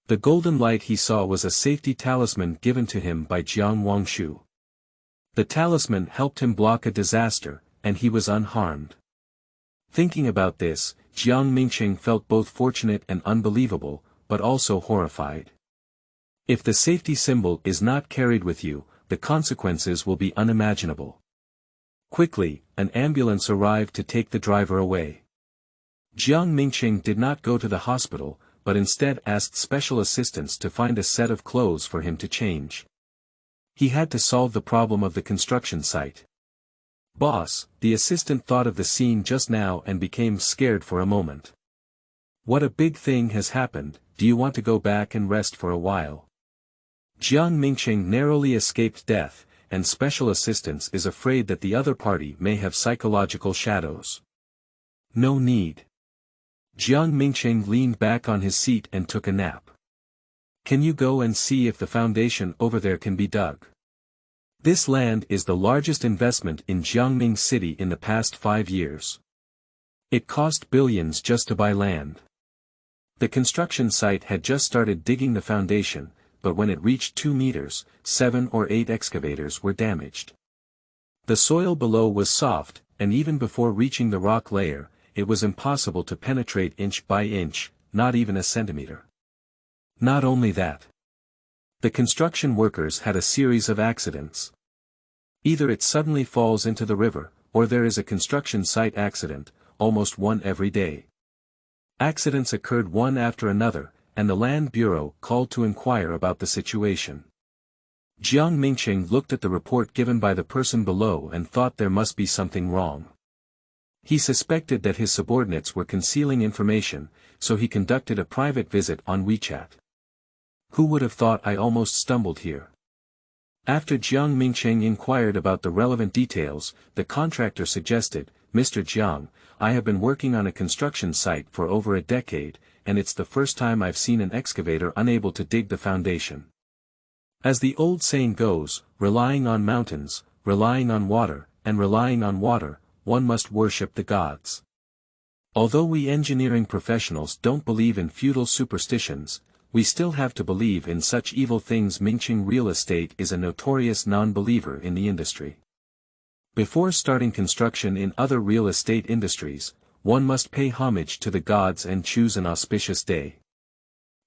The golden light he saw was a safety talisman given to him by Jiang Wangshu. The talisman helped him block a disaster, and he was unharmed. Thinking about this, Jiang Mingshan felt both fortunate and unbelievable, but also horrified. If the safety symbol is not carried with you, the consequences will be unimaginable. Quickly, an ambulance arrived to take the driver away. Jiang Mingshan did not go to the hospital, but instead asked special assistants to find a set of clothes for him to change. He had to solve the problem of the construction site. Boss, the assistant thought of the scene just now and became scared for a moment. What a big thing has happened, do you want to go back and rest for a while? Jiang Mingshan narrowly escaped death, and special assistance is afraid that the other party may have psychological shadows. No need. Jiang Mingshan leaned back on his seat and took a nap. Can you go and see if the foundation over there can be dug? This land is the largest investment in Jiangming City in the past 5 years. It cost billions just to buy land. The construction site had just started digging the foundation, but when it reached 2 meters, 7 or 8 excavators were damaged. The soil below was soft, and even before reaching the rock layer, it was impossible to penetrate inch by inch, not even a centimeter. Not only that. The construction workers had a series of accidents. Either it suddenly falls into the river, or there is a construction site accident, almost one every day. Accidents occurred one after another, and the Land Bureau called to inquire about the situation. Jiang Mingshan looked at the report given by the person below and thought there must be something wrong. He suspected that his subordinates were concealing information, so he conducted a private visit on WeChat. Who would have thought I almost stumbled here? After Jiang Mingshan inquired about the relevant details, the contractor suggested, Mr. Jiang, I have been working on a construction site for over a decade, and it's the first time I've seen an excavator unable to dig the foundation. As the old saying goes, relying on mountains, relying on water, and relying on water, one must worship the gods. Although we engineering professionals don't believe in feudal superstitions, we still have to believe in such evil things. Mingshan Real Estate is a notorious non-believer in the industry. Before starting construction in other real estate industries, one must pay homage to the gods and choose an auspicious day.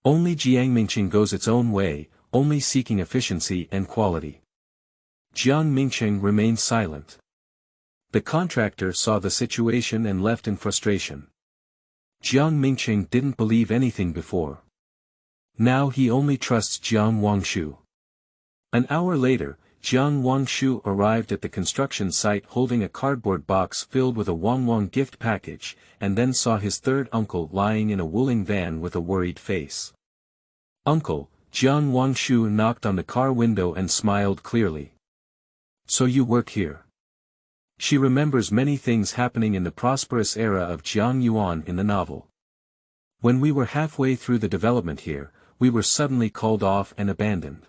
Only Jiang Mingshan goes its own way, only seeking efficiency and quality. Jiang Mingshan remained silent. The contractor saw the situation and left in frustration. Jiang Mingshan didn't believe anything before. Now he only trusts Jiang Wangshu. An hour later, Jiang Wangshu arrived at the construction site holding a cardboard box filled with a Wangwang gift package, and then saw his third uncle lying in a Wuling van with a worried face. Uncle, Jiang Wangshu knocked on the car window and smiled clearly. So you work here. She remembers many things happening in the prosperous era of Jiang Yuan in the novel. When we were halfway through the development here, we were suddenly called off and abandoned.